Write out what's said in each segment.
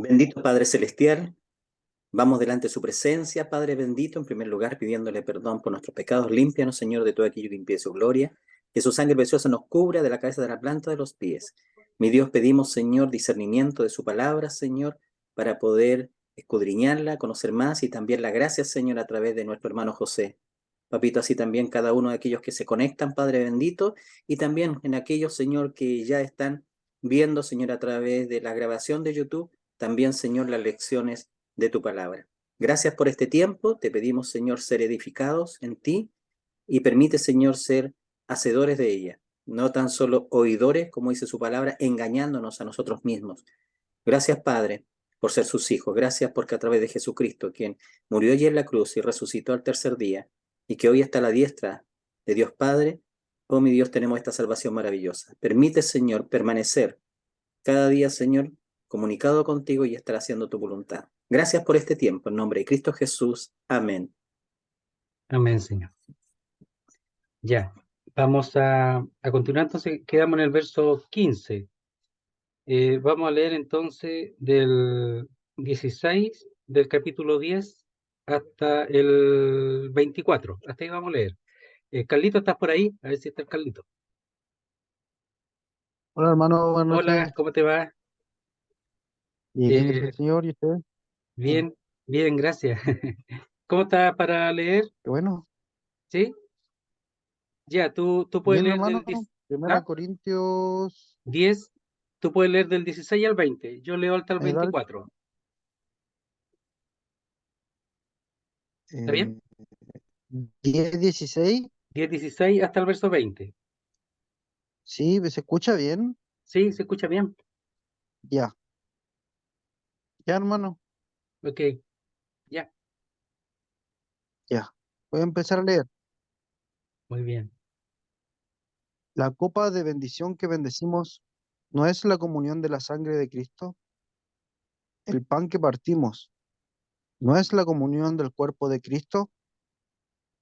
Bendito Padre Celestial, vamos delante de su presencia, Padre bendito, en primer lugar pidiéndole perdón por nuestros pecados. Límpianos, Señor, de todo aquello que impide su gloria, que su sangre preciosa nos cubra de la cabeza de la planta de los pies. Mi Dios, pedimos, Señor, discernimiento de su palabra, Señor, para poder escudriñarla, conocer más y también la gracia, Señor, a través de nuestro hermano José. Papito, así también cada uno de aquellos que se conectan, Padre bendito, y también en aquellos, Señor, que ya están viendo, Señor, a través de la grabación de YouTube, también, Señor, las lecciones de tu palabra. Gracias por este tiempo, te pedimos, Señor, ser edificados en ti y permite, Señor, ser hacedores de ella, no tan solo oidores, como dice su palabra, engañándonos a nosotros mismos. Gracias, Padre, por ser sus hijos. Gracias porque a través de Jesucristo, quien murió allí en la cruz y resucitó al tercer día, y que hoy está a la diestra de Dios Padre, oh mi Dios, tenemos esta salvación maravillosa. Permite, Señor, permanecer cada día, Señor, comunicado contigo y estar haciendo tu voluntad. Gracias por este tiempo. En nombre de Cristo Jesús. Amén. Amén, Señor. Ya, vamos a continuar, entonces quedamos en el verso 15. Vamos a leer entonces del 16 del capítulo 10 hasta el 24. Hasta ahí vamos a leer. Carlito, ¿estás por ahí? A ver si está el Carlito. Hola hermano, buenas Hola, noches. ¿cómo te va? Y bien, gracias Eh, al Señor, ¿y usted? bien, bien, gracias. ¿Cómo está para leer? Qué bueno. ¿Sí? Ya, tú puedes Bien leer del hermano, Primera Corintios, 10, tú puedes leer del 16 al 20. Yo leo hasta el dale, 24. ¿Está bien? eh, 10, 16, 10, 16 hasta el verso 20. sí, se escucha bien. ¿Sí? ¿Se escucha bien? Ya, ya hermano, Ok, ya. ya. Voy a empezar a leer. Muy bien. La copa de bendición que bendecimos no es la comunión de la sangre de Cristo. El pan que partimos no es la comunión del cuerpo de Cristo.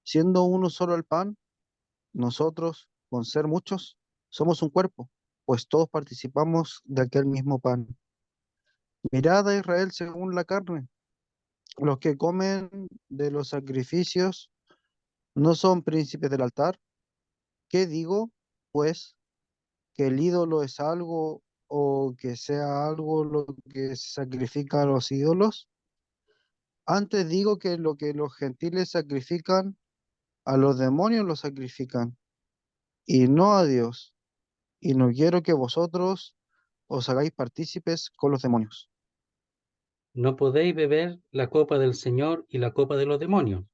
Siendo uno solo el pan, nosotros, con ser muchos, somos un cuerpo, pues todos participamos de aquel mismo pan. Mirad a Israel según la carne. Los que comen de los sacrificios no son príncipes del altar. ¿Qué digo? Pues que el ídolo es algo o que sea algo lo que se sacrifica a los ídolos. Antes digo que lo que los gentiles sacrifican, a los demonios lo sacrifican, y no a Dios. Y no quiero que vosotros os hagáis partícipes con los demonios. No podéis beber la copa del Señor y la copa de los demonios.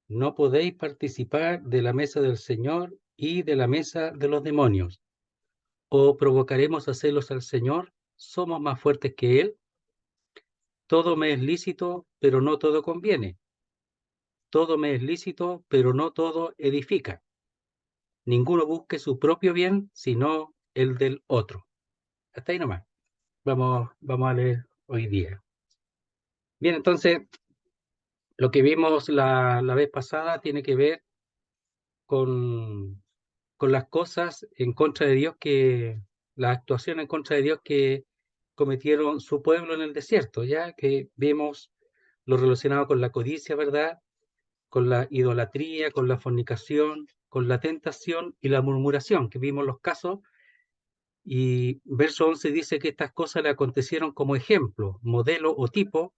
No podéis participar de la mesa del Señor y de la mesa de los demonios. ¿O provocaremos a celos al Señor? ¿Somos más fuertes que Él? Todo me es lícito, pero no todo conviene. Todo me es lícito, pero no todo edifica. Ninguno busque su propio bien, sino el del otro. Hasta ahí nomás. Vamos a leer hoy día. Bien, entonces, lo que vimos la vez pasada tiene que ver con, con las cosas en contra de Dios la actuación en contra de Dios que cometieron su pueblo en el desierto, ya que vimos lo relacionado con la codicia, ¿verdad? Con la idolatría, con la fornicación, con la tentación y la murmuración, que vimos los casos. Y verso 11 dice que estas cosas le acontecieron como ejemplo, modelo o tipo,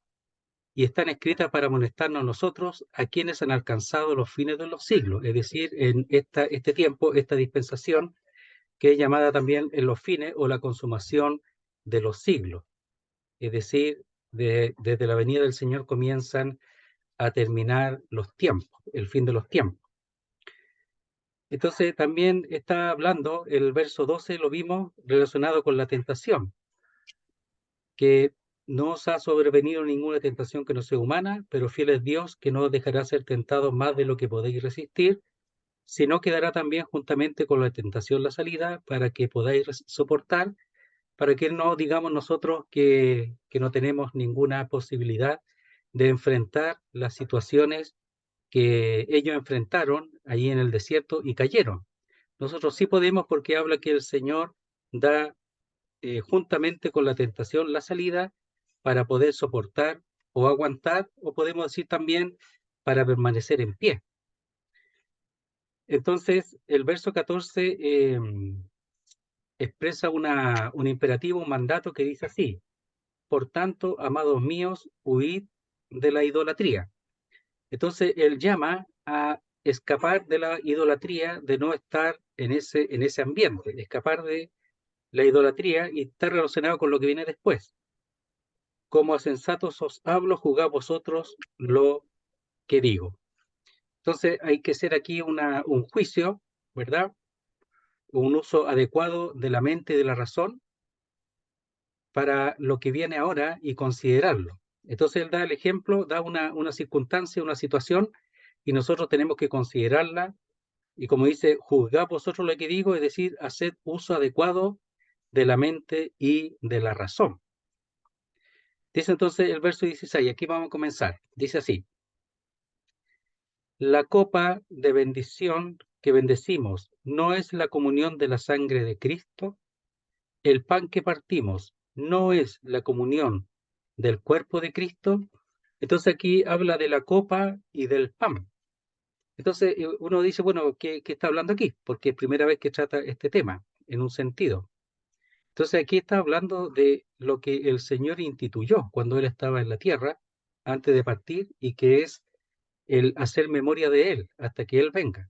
y están escritas para amonestarnos a nosotros, a quienes han alcanzado los fines de los siglos, es decir, en este tiempo, esta dispensación, que es llamada también en los fines o la consumación de los siglos, es decir, desde la venida del Señor comienzan a terminar los tiempos, el fin de los tiempos. Entonces también está hablando, el verso 12 lo vimos relacionado con la tentación, que no os ha sobrevenido ninguna tentación que no sea humana, pero fiel es Dios, que no os dejará ser tentados más de lo que podéis resistir, sino que dará también juntamente con la tentación la salida para que podáis soportar, para que no digamos nosotros que no tenemos ninguna posibilidad de enfrentar las situaciones que ellos enfrentaron allí en el desierto y cayeron. Nosotros sí podemos, porque habla que el Señor da juntamente con la tentación la salida para poder soportar o aguantar, o podemos decir también para permanecer en pie. Entonces, el verso 14 expresa un imperativo, un mandato que dice así: por tanto, amados míos, huid de la idolatría. Entonces, él llama a escapar de la idolatría, de no estar en ese ambiente, escapar de la idolatría, y está relacionado con lo que viene después. Como a sensatos os hablo, juzgad vosotros lo que digo. Entonces, hay que hacer aquí un juicio, ¿verdad? Un uso adecuado de la mente y de la razón para lo que viene ahora y considerarlo. Entonces él da el ejemplo, da una circunstancia, una situación, y nosotros tenemos que considerarla, y como dice, juzgad vosotros lo que digo, es decir, haced uso adecuado de la mente y de la razón. Dice entonces el verso 16, aquí vamos a comenzar, dice así: la copa de bendición que bendecimos no es la comunión de la sangre de Cristo. El pan que partimos no es la comunión del cuerpo de Cristo. Entonces aquí habla de la copa y del pan. Entonces uno dice, bueno, ¿qué está hablando aquí? Porque es primera vez que trata este tema, en un sentido. Entonces aquí está hablando de lo que el Señor instituyó cuando Él estaba en la tierra, antes de partir, y que es el hacer memoria de Él hasta que Él venga,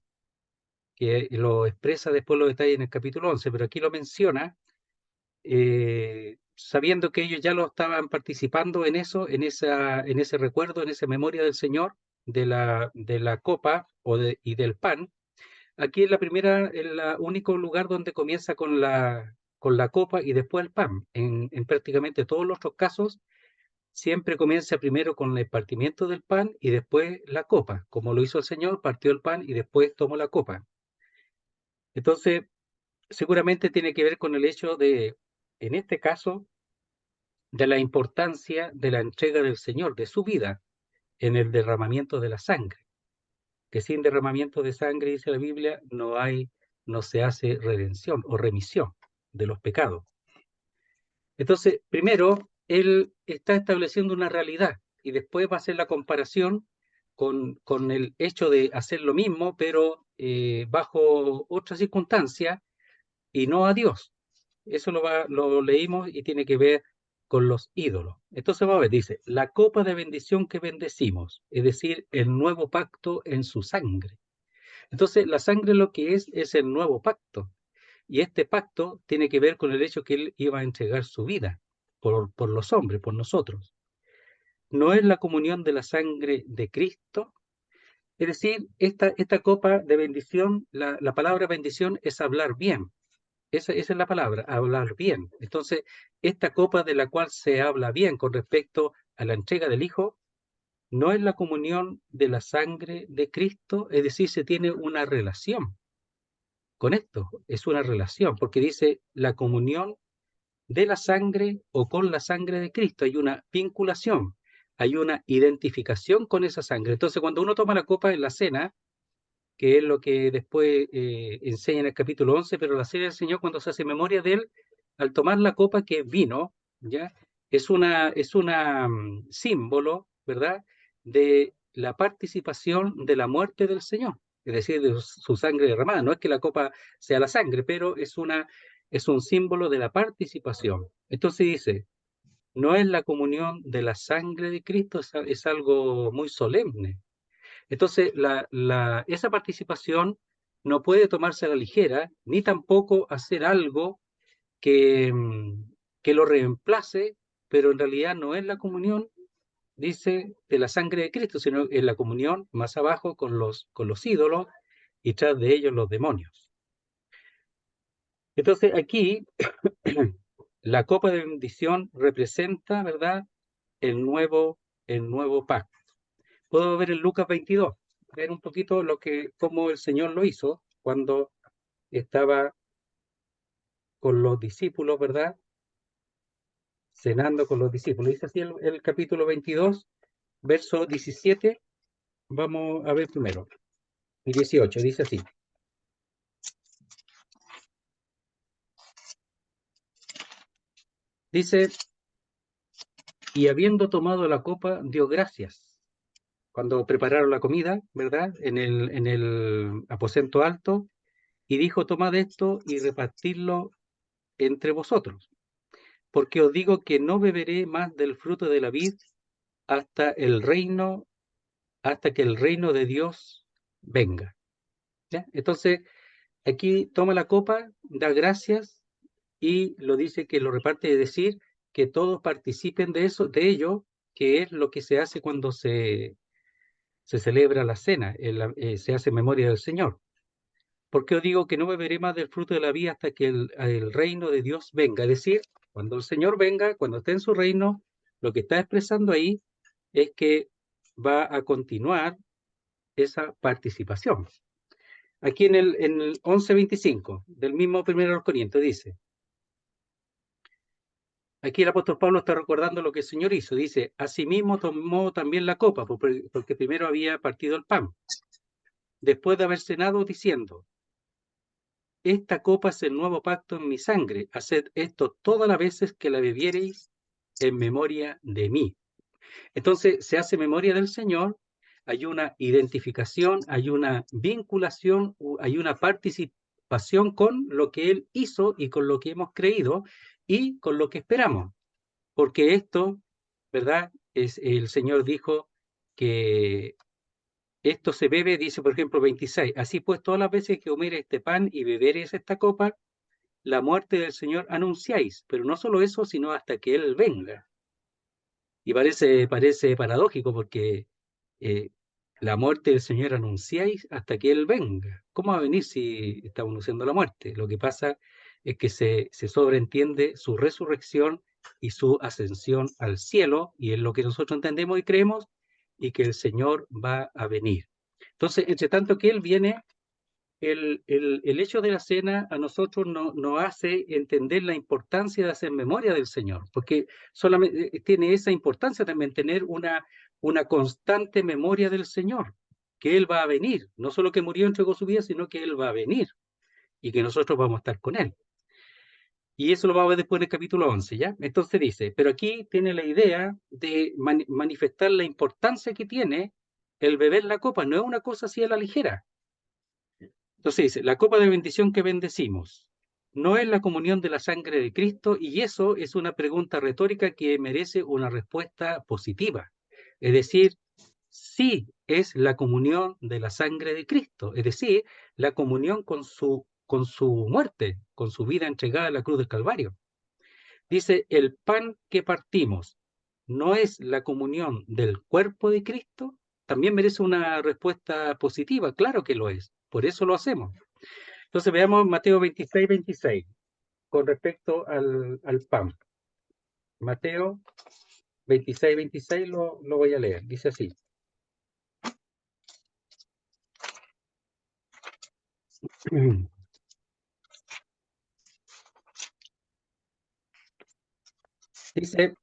que lo expresa después los detalles en el capítulo 11, pero aquí lo menciona sabiendo que ellos ya lo estaban participando en eso, en ese recuerdo, en esa memoria del Señor, de la copa y del pan. Aquí es el único lugar donde comienza con la copa y después el pan. En prácticamente todos los otros casos, siempre comienza primero con el partimiento del pan y después la copa. Como lo hizo el Señor, partió el pan y después tomó la copa. Entonces, seguramente tiene que ver con el hecho de, en este caso, de la importancia de la entrega del Señor, de su vida, en el derramamiento de la sangre. Que sin derramamiento de sangre, dice la Biblia, no se hace redención o remisión de los pecados. Entonces, primero, él está estableciendo una realidad y después va a hacer la comparación con el hecho de hacer lo mismo, pero bajo otras circunstancias y no a Dios. Eso lo leímos y tiene que ver con los ídolos. Entonces vamos a ver, dice, la copa de bendición que bendecimos, es decir, el nuevo pacto en su sangre. Entonces la sangre lo que es el nuevo pacto. Y este pacto tiene que ver con el hecho que él iba a entregar su vida por los hombres, por nosotros. No es la comunión de la sangre de Cristo. Es decir, esta copa de bendición, la palabra bendición es hablar bien. Esa es la palabra, hablar bien. Entonces, esta copa de la cual se habla bien con respecto a la entrega del Hijo, no es la comunión de la sangre de Cristo, es decir, se tiene una relación con esto, es una relación, porque dice la comunión de la sangre o con la sangre de Cristo, hay una vinculación, hay una identificación con esa sangre. Entonces, cuando uno toma la copa en la cena, que es lo que después enseña en el capítulo 11, pero la cena del Señor, cuando se hace memoria de Él, al tomar la copa que es vino, ¿ya? Es una símbolo, ¿verdad?, de la participación de la muerte del Señor, es decir, de su sangre derramada. No es que la copa sea la sangre, pero es un símbolo de la participación. Entonces dice, no es la comunión de la sangre de Cristo, es algo muy solemne. Entonces, esa participación no puede tomarse a la ligera, ni tampoco hacer algo que, que lo reemplace, pero en realidad no es la comunión, dice, de la sangre de Cristo, sino es la comunión más abajo con los ídolos y tras de ellos los demonios. Entonces, aquí la copa de bendición representa, ¿verdad?, el nuevo pacto. Puedo ver en Lucas 22, ver un poquito cómo el Señor lo hizo cuando estaba con los discípulos, ¿verdad? Cenando con los discípulos. Dice así el capítulo 22, verso 17. Vamos a ver primero. Y 18, dice así. Dice, y habiendo tomado la copa, dio gracias. Cuando prepararon la comida, ¿verdad? En el aposento alto, y dijo, tomad esto y repartidlo entre vosotros, porque os digo que no beberé más del fruto de la vid hasta que el reino de Dios venga. ¿Ya? Entonces, aquí toma la copa, da gracias y lo dice que lo reparte, es decir, que todos participen de eso, de ello, que es lo que se hace cuando se celebra la cena, se hace memoria del Señor. Porque os digo que no beberé más del fruto de la vida hasta que el reino de Dios venga. Es decir, cuando el Señor venga, cuando esté en su reino, lo que está expresando ahí es que va a continuar esa participación. Aquí en el 11:25 del mismo 1 Corintios dice, aquí el apóstol Pablo está recordando lo que el Señor hizo. Dice, asimismo tomó también la copa, porque primero había partido el pan, después de haber cenado, diciendo, esta copa es el nuevo pacto en mi sangre. Haced esto todas las veces que la bebiereis en memoria de mí. Entonces se hace memoria del Señor, hay una identificación, hay una vinculación, hay una participación con lo que Él hizo y con lo que hemos creído y con lo que esperamos. Porque esto, ¿verdad? El Señor dijo que esto se bebe, dice por ejemplo 26, así pues todas las veces que comeréis este pan y beberéis esta copa, la muerte del Señor anunciáis, pero no solo eso, sino hasta que Él venga. Y parece paradójico porque la muerte del Señor anunciáis hasta que Él venga. ¿Cómo va a venir si estamos anunciando la muerte? Lo que pasa es que se sobreentiende su resurrección y su ascensión al cielo, y es lo que nosotros entendemos y creemos, y que el Señor va a venir. Entonces, entre tanto que Él viene, el hecho de la cena a nosotros nos hace entender la importancia de hacer memoria del Señor, porque solamente tiene esa importancia también tener una constante memoria del Señor, que Él va a venir, no solo que murió, entregó su vida, sino que Él va a venir y que nosotros vamos a estar con Él. Y eso lo vamos a ver después en el capítulo 11, ¿ya? Entonces dice, pero aquí tiene la idea de manifestar la importancia que tiene el beber la copa, no es una cosa así a la ligera. Entonces dice, la copa de bendición que bendecimos no es la comunión de la sangre de Cristo, y eso es una pregunta retórica que merece una respuesta positiva. Es decir, sí es la comunión de la sangre de Cristo, es decir, la comunión con su muerte, con su vida entregada a la cruz del Calvario. Dice, el pan que partimos no es la comunión del cuerpo de Cristo, también merece una respuesta positiva, claro que lo es, por eso lo hacemos. Entonces veamos Mateo 26:26, con respecto al pan. Mateo 26:26 lo voy a leer, dice así. Dice,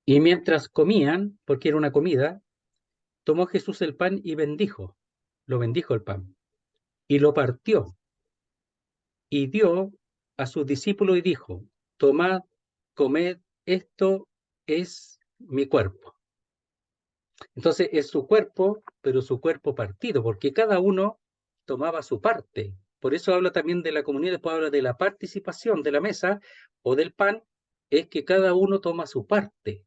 y mientras comían, porque era una comida, tomó Jesús el pan y lo bendijo el pan, y lo partió, y dio a sus discípulos y dijo, tomad, comed, esto es mi cuerpo. Entonces es su cuerpo, pero su cuerpo partido, porque cada uno tomaba su parte. Por eso habla también de la comunidad, después habla de la participación de la mesa o del pan, es que cada uno toma su parte.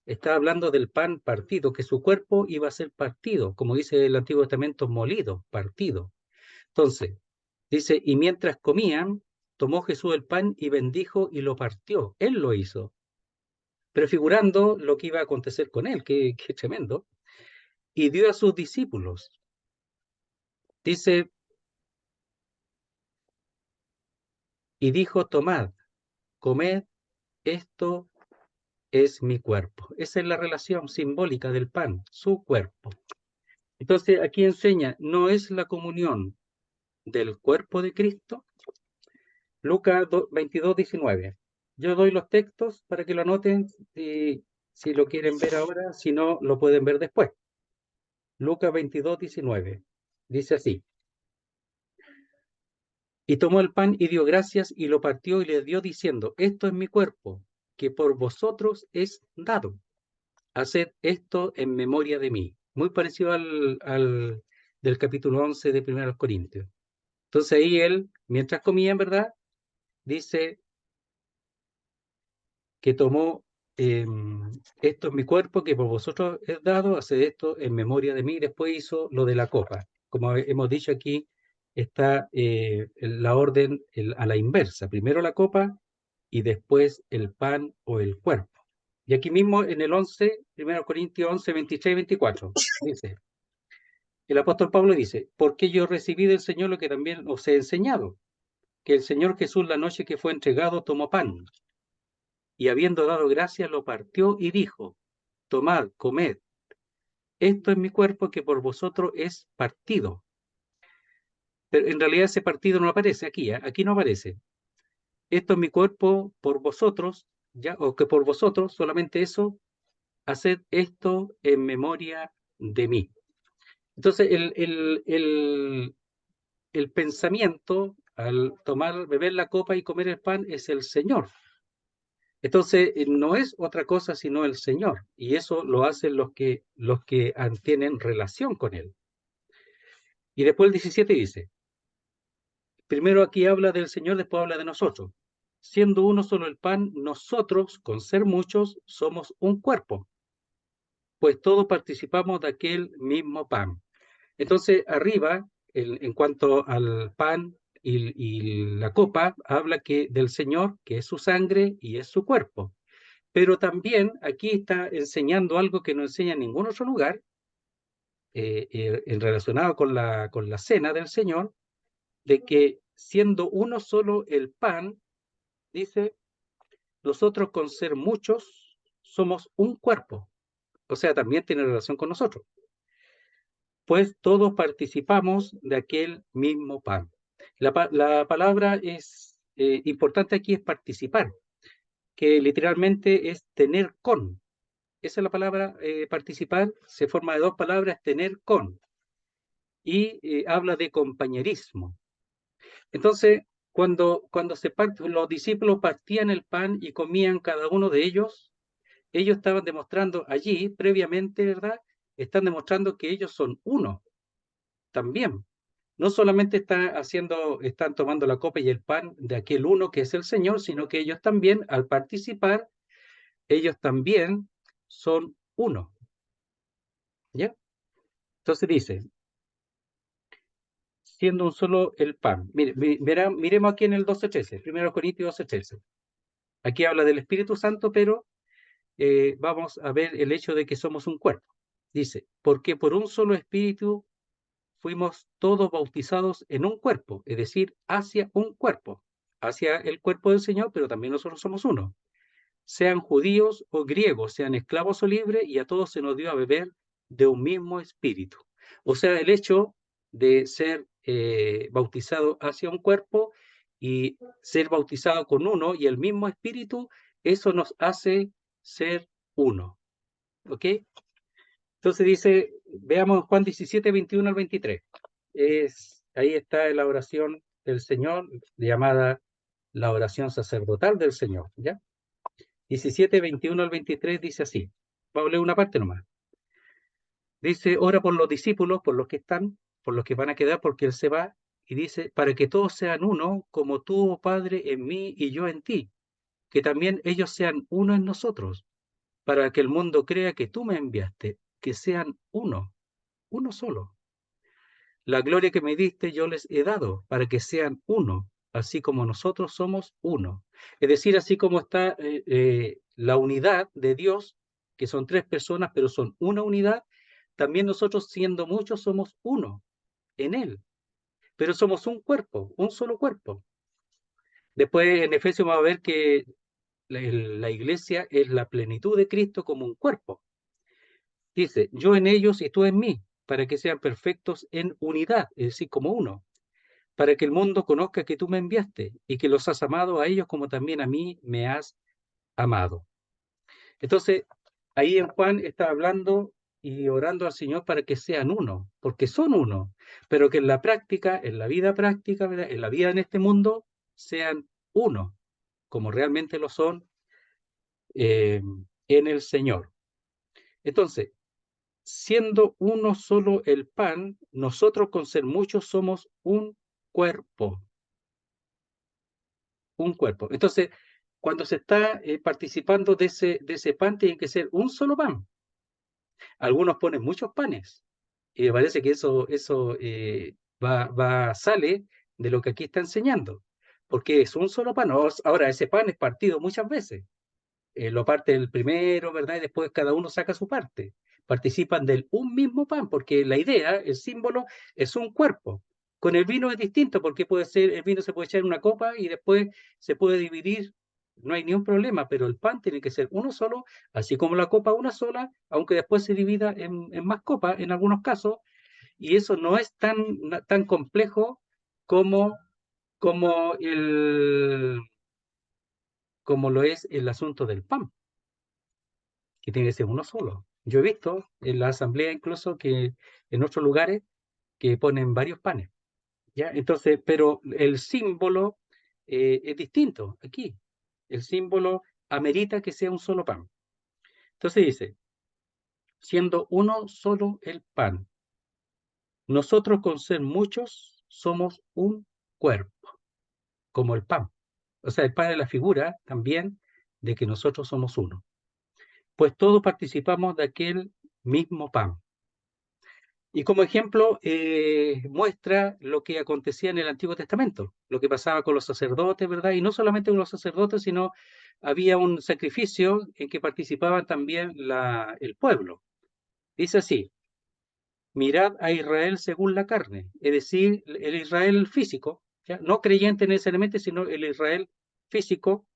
Está hablando del pan partido, que su cuerpo iba a ser partido, como dice el Antiguo Testamento, molido, partido. Entonces, dice, y mientras comían, tomó Jesús el pan y bendijo y lo partió. Él lo hizo, prefigurando lo que iba a acontecer con él, que tremendo, y dio a sus discípulos. Dice, y dijo, tomad, comed, esto es mi cuerpo. Esa es la relación simbólica del pan, su cuerpo. Entonces, aquí enseña, no es la comunión del cuerpo de Cristo. Lucas 22:19. Yo doy los textos para que lo anoten si lo quieren ver ahora, si no, lo pueden ver después. Lucas 22:19. Dice así. Y tomó el pan y dio gracias y lo partió y le dio diciendo, esto es mi cuerpo, que por vosotros es dado. Haced esto en memoria de mí. Muy parecido al del capítulo 11 de 1 Corintios. Entonces ahí él, mientras comía, en verdad, dice que tomó esto es mi cuerpo que por vosotros es dado, haced esto en memoria de mí. Después hizo lo de la copa. Como hemos dicho aquí, está la orden a la inversa. Primero la copa y después el pan o el cuerpo. Y aquí mismo en el 11, 1 Corintios 11, 23 y 24, dice, el apóstol Pablo dice, porque yo recibí del Señor lo que también os he enseñado, que el Señor Jesús la noche que fue entregado tomó pan, y habiendo dado gracias lo partió y dijo, tomad, comed, esto es mi cuerpo que por vosotros es partido. Pero en realidad ese partido no aparece aquí, ¿eh? Aquí no aparece. Esto es mi cuerpo por vosotros, ya, o que por vosotros, solamente eso, haced esto en memoria de mí. Entonces, el pensamiento al tomar, beber la copa y comer el pan es el Señor. Entonces, no es otra cosa sino el Señor. Y eso lo hacen los que tienen relación con Él. Y después el 17 dice, primero aquí habla del Señor, después habla de nosotros. Siendo uno solo el pan, nosotros, con ser muchos, somos un cuerpo, pues todos participamos de aquel mismo pan. Entonces, arriba, en cuanto al pan y la copa, habla del Señor, que es su sangre y es su cuerpo. Pero también aquí está enseñando algo que no enseña en ningún otro lugar, relacionado con la cena del Señor, de que siendo uno solo el pan, dice, nosotros con ser muchos somos un cuerpo. O sea, también tiene relación con nosotros. Pues todos participamos de aquel mismo pan. La palabra es importante aquí, es participar, que literalmente es tener con. Esa es la palabra participar, se forma de dos palabras, tener con, y habla de compañerismo. Entonces, cuando los discípulos partían el pan y comían cada uno de ellos estaban demostrando allí, previamente, ¿verdad? Están demostrando que ellos son uno también. No solamente están tomando la copa y el pan de aquel uno que es el Señor, sino que ellos también, al participar, ellos también son uno. ¿Ya? Entonces dice, siendo un solo el pan. Miremos aquí en el 12:13, 1 Corintios 12:13. Aquí habla del Espíritu Santo, pero vamos a ver el hecho de que somos un cuerpo. Dice, porque por un solo Espíritu fuimos todos bautizados en un cuerpo, es decir, hacia un cuerpo, hacia el cuerpo del Señor, pero también nosotros somos uno. Sean judíos o griegos, sean esclavos o libres, y a todos se nos dio a beber de un mismo espíritu. O sea, el hecho de ser bautizado hacia un cuerpo y ser bautizado con uno y el mismo espíritu, eso nos hace ser uno. ¿Ok? Entonces dice, veamos Juan 17, 21 al 23. Ahí está la oración del Señor, llamada la oración sacerdotal del Señor, ¿ya? 17, 21 al 23 dice así. Vamos a leer una parte nomás. Dice, ora por los discípulos, por los que están, por los que van a quedar, porque Él se va. Y dice, para que todos sean uno, como tú, oh Padre, en mí y yo en ti. Que también ellos sean uno en nosotros, para que el mundo crea que tú me enviaste. Que sean uno solo. La gloria que me diste yo les he dado, para que sean uno, así como nosotros somos uno. Es decir, así como está la unidad de Dios, que son tres personas, pero son una unidad, también nosotros, siendo muchos, somos uno en Él. Pero somos un cuerpo, un solo cuerpo. Después en Efesios vamos a ver que la iglesia es la plenitud de Cristo como un cuerpo. Dice, yo en ellos y tú en mí, para que sean perfectos en unidad, es decir, como uno, para que el mundo conozca que tú me enviaste y que los has amado a ellos como también a mí me has amado. Entonces, ahí en Juan está hablando y orando al Señor para que sean uno, porque son uno, pero que en la práctica, en la vida práctica, ¿verdad? En la vida en este mundo, sean uno, como realmente lo son en el Señor. Entonces, siendo uno solo el pan, nosotros con ser muchos somos un cuerpo. Un cuerpo. Entonces, cuando se está participando de ese pan, tiene que ser un solo pan. Algunos ponen muchos panes. Y me parece que eso sale de lo que aquí está enseñando. Porque es un solo pan. Ahora, ese pan es partido muchas veces. Lo parte el primero, ¿verdad? Y después cada uno saca su parte. Participan del un mismo pan, porque la idea, el símbolo, es un cuerpo. Con el vino es distinto, porque puede ser, el vino se puede echar en una copa y después se puede dividir, no hay ningún problema, pero el pan tiene que ser uno solo, así como la copa una sola, aunque después se divida en más copas en algunos casos, y eso no es tan complejo como, como, el, como lo es el asunto del pan, que tiene que ser uno solo. Yo he visto en la asamblea incluso que en otros lugares que ponen varios panes, ¿ya? Entonces, pero el símbolo es distinto aquí. El símbolo amerita que sea un solo pan. Entonces dice, siendo uno solo el pan, nosotros con ser muchos somos un cuerpo, como el pan. O sea, el pan es la figura también de que nosotros somos uno. Pues todos participamos de aquel mismo pan. Y como ejemplo, muestra lo que acontecía en el Antiguo Testamento, lo que pasaba con los sacerdotes, ¿verdad? Y no solamente con los sacerdotes, sino había un sacrificio en que participaban también el pueblo. Dice así, mirad a Israel según la carne, es decir, el Israel físico, ¿ya? No creyente necesariamente, sino el Israel físico,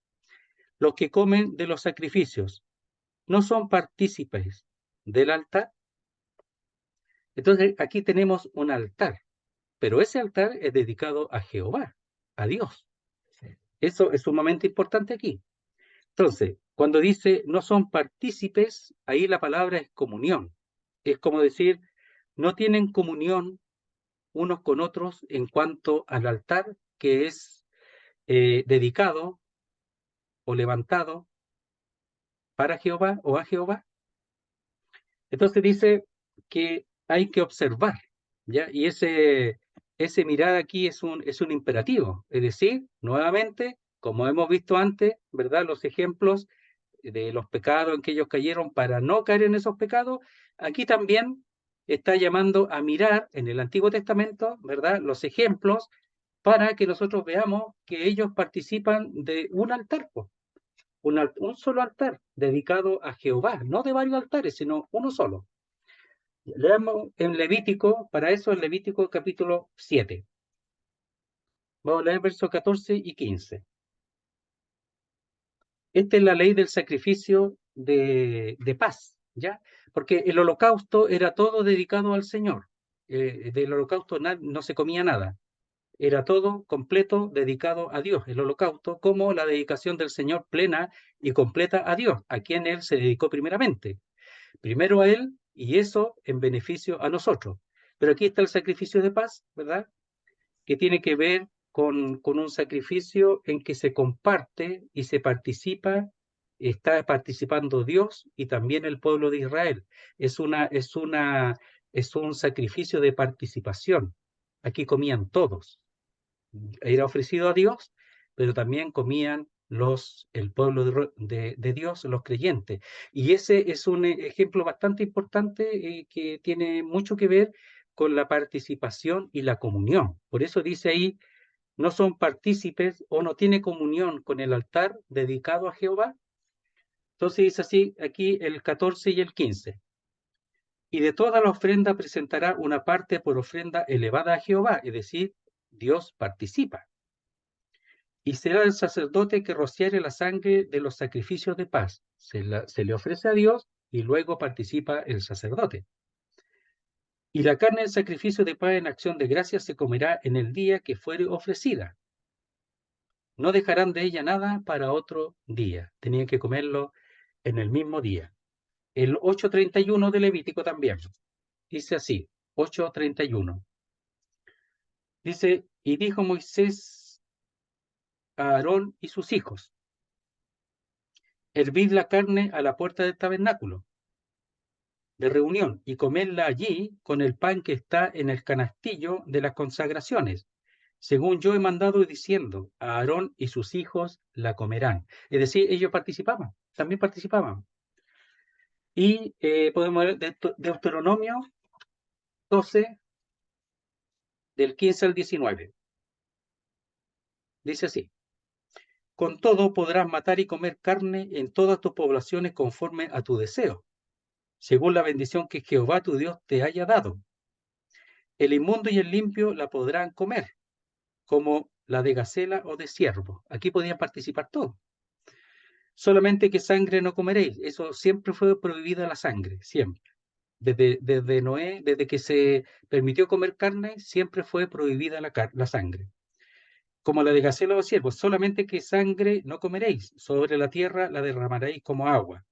los que comen de los sacrificios, no son partícipes del altar. Entonces, aquí tenemos un altar, pero ese altar es dedicado a Jehová, a Dios. Eso es sumamente importante aquí. Entonces, cuando dice no son partícipes, ahí la palabra es comunión. Es como decir, no tienen comunión unos con otros en cuanto al altar que es dedicado o levantado para Jehová o a Jehová. Entonces dice que hay que observar, ¿ya? Y ese mirar aquí es un imperativo, es decir, nuevamente, como hemos visto antes, ¿verdad? Los ejemplos de los pecados en que ellos cayeron para no caer en esos pecados, aquí también está llamando a mirar en el Antiguo Testamento, ¿verdad? Los ejemplos para que nosotros veamos que ellos participan de un altar, pues, un solo altar dedicado a Jehová, no de varios altares, sino uno solo. Leamos en Levítico, para eso en Levítico capítulo 7. Vamos a leer versos 14 y 15. Esta es la ley del sacrificio de paz, ¿ya? Porque el holocausto era todo dedicado al Señor. Del holocausto no se comía nada. Era todo completo dedicado a Dios, el holocausto, como la dedicación del Señor plena y completa a Dios, a quien Él se dedicó primeramente. Primero a Él y eso en beneficio a nosotros. Pero aquí está el sacrificio de paz, ¿verdad? Que tiene que ver con un sacrificio en que se comparte y se participa, está participando Dios y también el pueblo de Israel. Es un sacrificio de participación. Aquí comían todos. Era ofrecido a Dios, pero también comían el pueblo de Dios, los creyentes. Y ese es un ejemplo bastante importante que tiene mucho que ver con la participación y la comunión. Por eso dice ahí, no son partícipes o no tiene comunión con el altar dedicado a Jehová. Entonces dice así aquí el 14 y el 15. Y de toda la ofrenda presentará una parte por ofrenda elevada a Jehová, es decir, Dios participa. Y será el sacerdote que rociare la sangre de los sacrificios de paz. Se le ofrece a Dios y luego participa el sacerdote. Y la carne del sacrificio de paz en acción de gracias se comerá en el día que fuere ofrecida. No dejarán de ella nada para otro día. Tenían que comerlo en el mismo día. El 8:31 de Levítico también. Dice así, 8:31. Dice, y dijo Moisés a Aarón y sus hijos, hervid la carne a la puerta del tabernáculo de reunión y comerla allí con el pan que está en el canastillo de las consagraciones, según yo he mandado diciendo, a Aarón y sus hijos la comerán. Es decir, ellos participaban, también participaban. Y podemos ver Deuteronomio 12, del 15 al 19. Dice así: con todo podrás matar y comer carne en todas tus poblaciones conforme a tu deseo, según la bendición que Jehová tu Dios te haya dado. El inmundo y el limpio la podrán comer, como la de gacela o de ciervo. Aquí podían participar todos. Solamente que sangre no comeréis. Eso siempre fue prohibida la sangre, siempre. Desde Noé, desde que se permitió comer carne, siempre fue prohibida la sangre. Como la de gacela o ciervo, solamente que sangre no comeréis. Sobre la tierra la derramaréis como agua.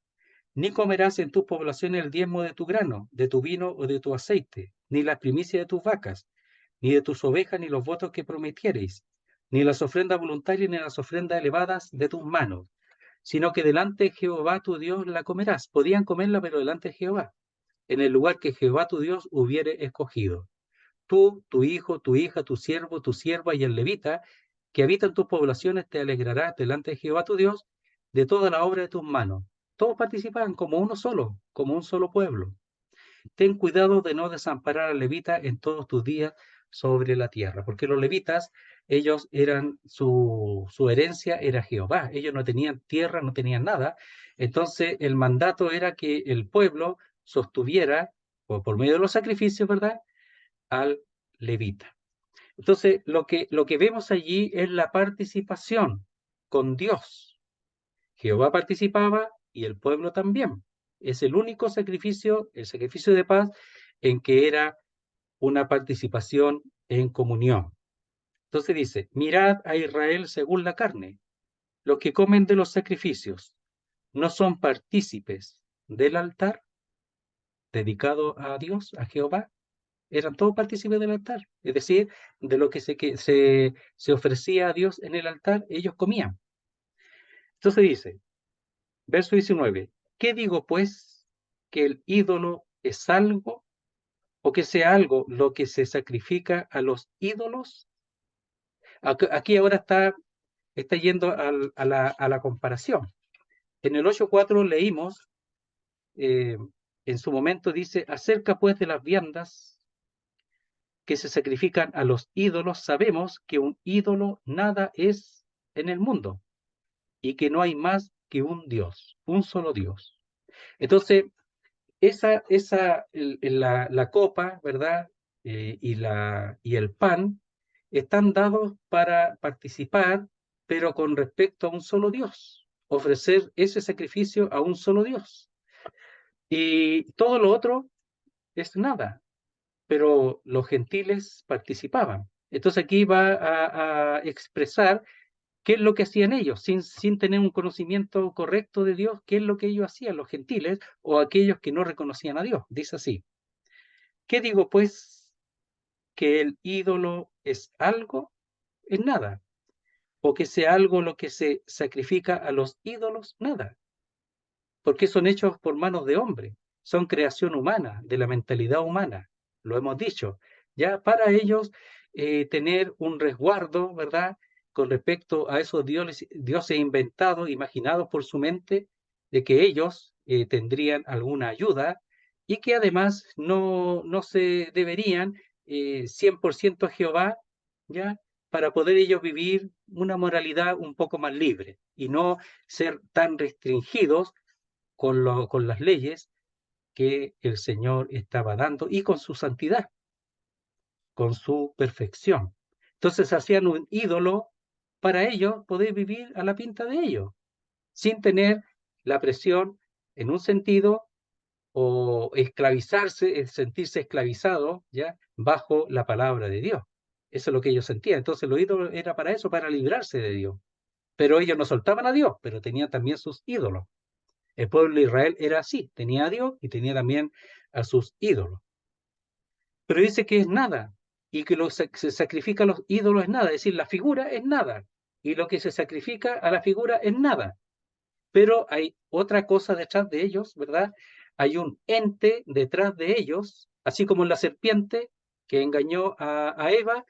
Ni comerás en tus poblaciones el diezmo de tu grano, de tu vino o de tu aceite, ni la primicia de tus vacas, ni de tus ovejas, ni los votos que prometiereis, ni las ofrendas voluntarias, ni las ofrendas elevadas de tus manos, sino que delante de Jehová tu Dios la comerás. Podían comerla, pero delante de Jehová, en el lugar que Jehová tu Dios hubiere escogido. Tú, tu hijo, tu hija, tu siervo, tu sierva y el levita, que habitan tus poblaciones, te alegrarás delante de Jehová tu Dios de toda la obra de tus manos. Todos participaban como uno solo, como un solo pueblo. Ten cuidado de no desamparar al levita en todos tus días sobre la tierra, porque los levitas, ellos eran, su herencia era Jehová, ellos no tenían tierra, no tenían nada, entonces el mandato era que el pueblo sostuviera, por medio de los sacrificios, ¿verdad?, al levita. Entonces, lo que vemos allí es la participación con Dios. Jehová participaba y el pueblo también. Es el único sacrificio, el sacrificio de paz, en que era una participación en comunión. Entonces dice, mirad a Israel según la carne. Los que comen de los sacrificios no son partícipes del altar dedicado a Dios, a Jehová. Eran todos partícipes del altar. Es decir, de lo que se ofrecía a Dios en el altar, ellos comían. Entonces dice, verso 19, ¿qué digo pues? ¿Que el ídolo es algo? ¿O que sea algo lo que se sacrifica a los ídolos? Aquí ahora está yendo a la comparación. En el 8.4 leímos, en su momento dice, acerca pues de las viandas que se sacrifican a los ídolos, sabemos que un ídolo nada es en el mundo y que no hay más que un Dios, un solo Dios. Entonces, la copa, ¿verdad? Y el pan están dados para participar, pero con respecto a un solo Dios, ofrecer ese sacrificio a un solo Dios. Y todo lo otro es nada, pero los gentiles participaban. Entonces aquí va a expresar qué es lo que hacían ellos, sin tener un conocimiento correcto de Dios, qué es lo que ellos hacían, los gentiles o aquellos que no reconocían a Dios. Dice así, ¿qué digo pues? ¿Que el ídolo es algo? Es nada. ¿O que sea algo lo que se sacrifica a los ídolos? Nada. Porque son hechos por manos de hombre, son creación humana, de la mentalidad humana, lo hemos dicho. Ya para ellos tener un resguardo, ¿verdad?, con respecto a esos dioses inventados, imaginados por su mente, de que ellos tendrían alguna ayuda y que además no se deberían 100% a Jehová, ¿ya?, para poder ellos vivir una moralidad un poco más libre y no ser tan restringidos con las leyes que el Señor estaba dando y con su santidad, con su perfección. Entonces hacían un ídolo para ellos poder vivir a la pinta de ellos, sin tener la presión en un sentido o esclavizarse, sentirse esclavizado ya bajo la palabra de Dios. Eso es lo que ellos sentían. Entonces los ídolos era para eso, para librarse de Dios. Pero ellos no soltaban a Dios, pero tenían también sus ídolos. El pueblo de Israel era así, tenía a Dios y tenía también a sus ídolos. Pero dice que es nada, y que lo que se sacrifica a los ídolos es nada, es decir, la figura es nada, y lo que se sacrifica a la figura es nada. pero hay otra cosa detrás de ellos, ¿verdad? Hay un ente detrás de ellos, así como la serpiente que engañó a Eva,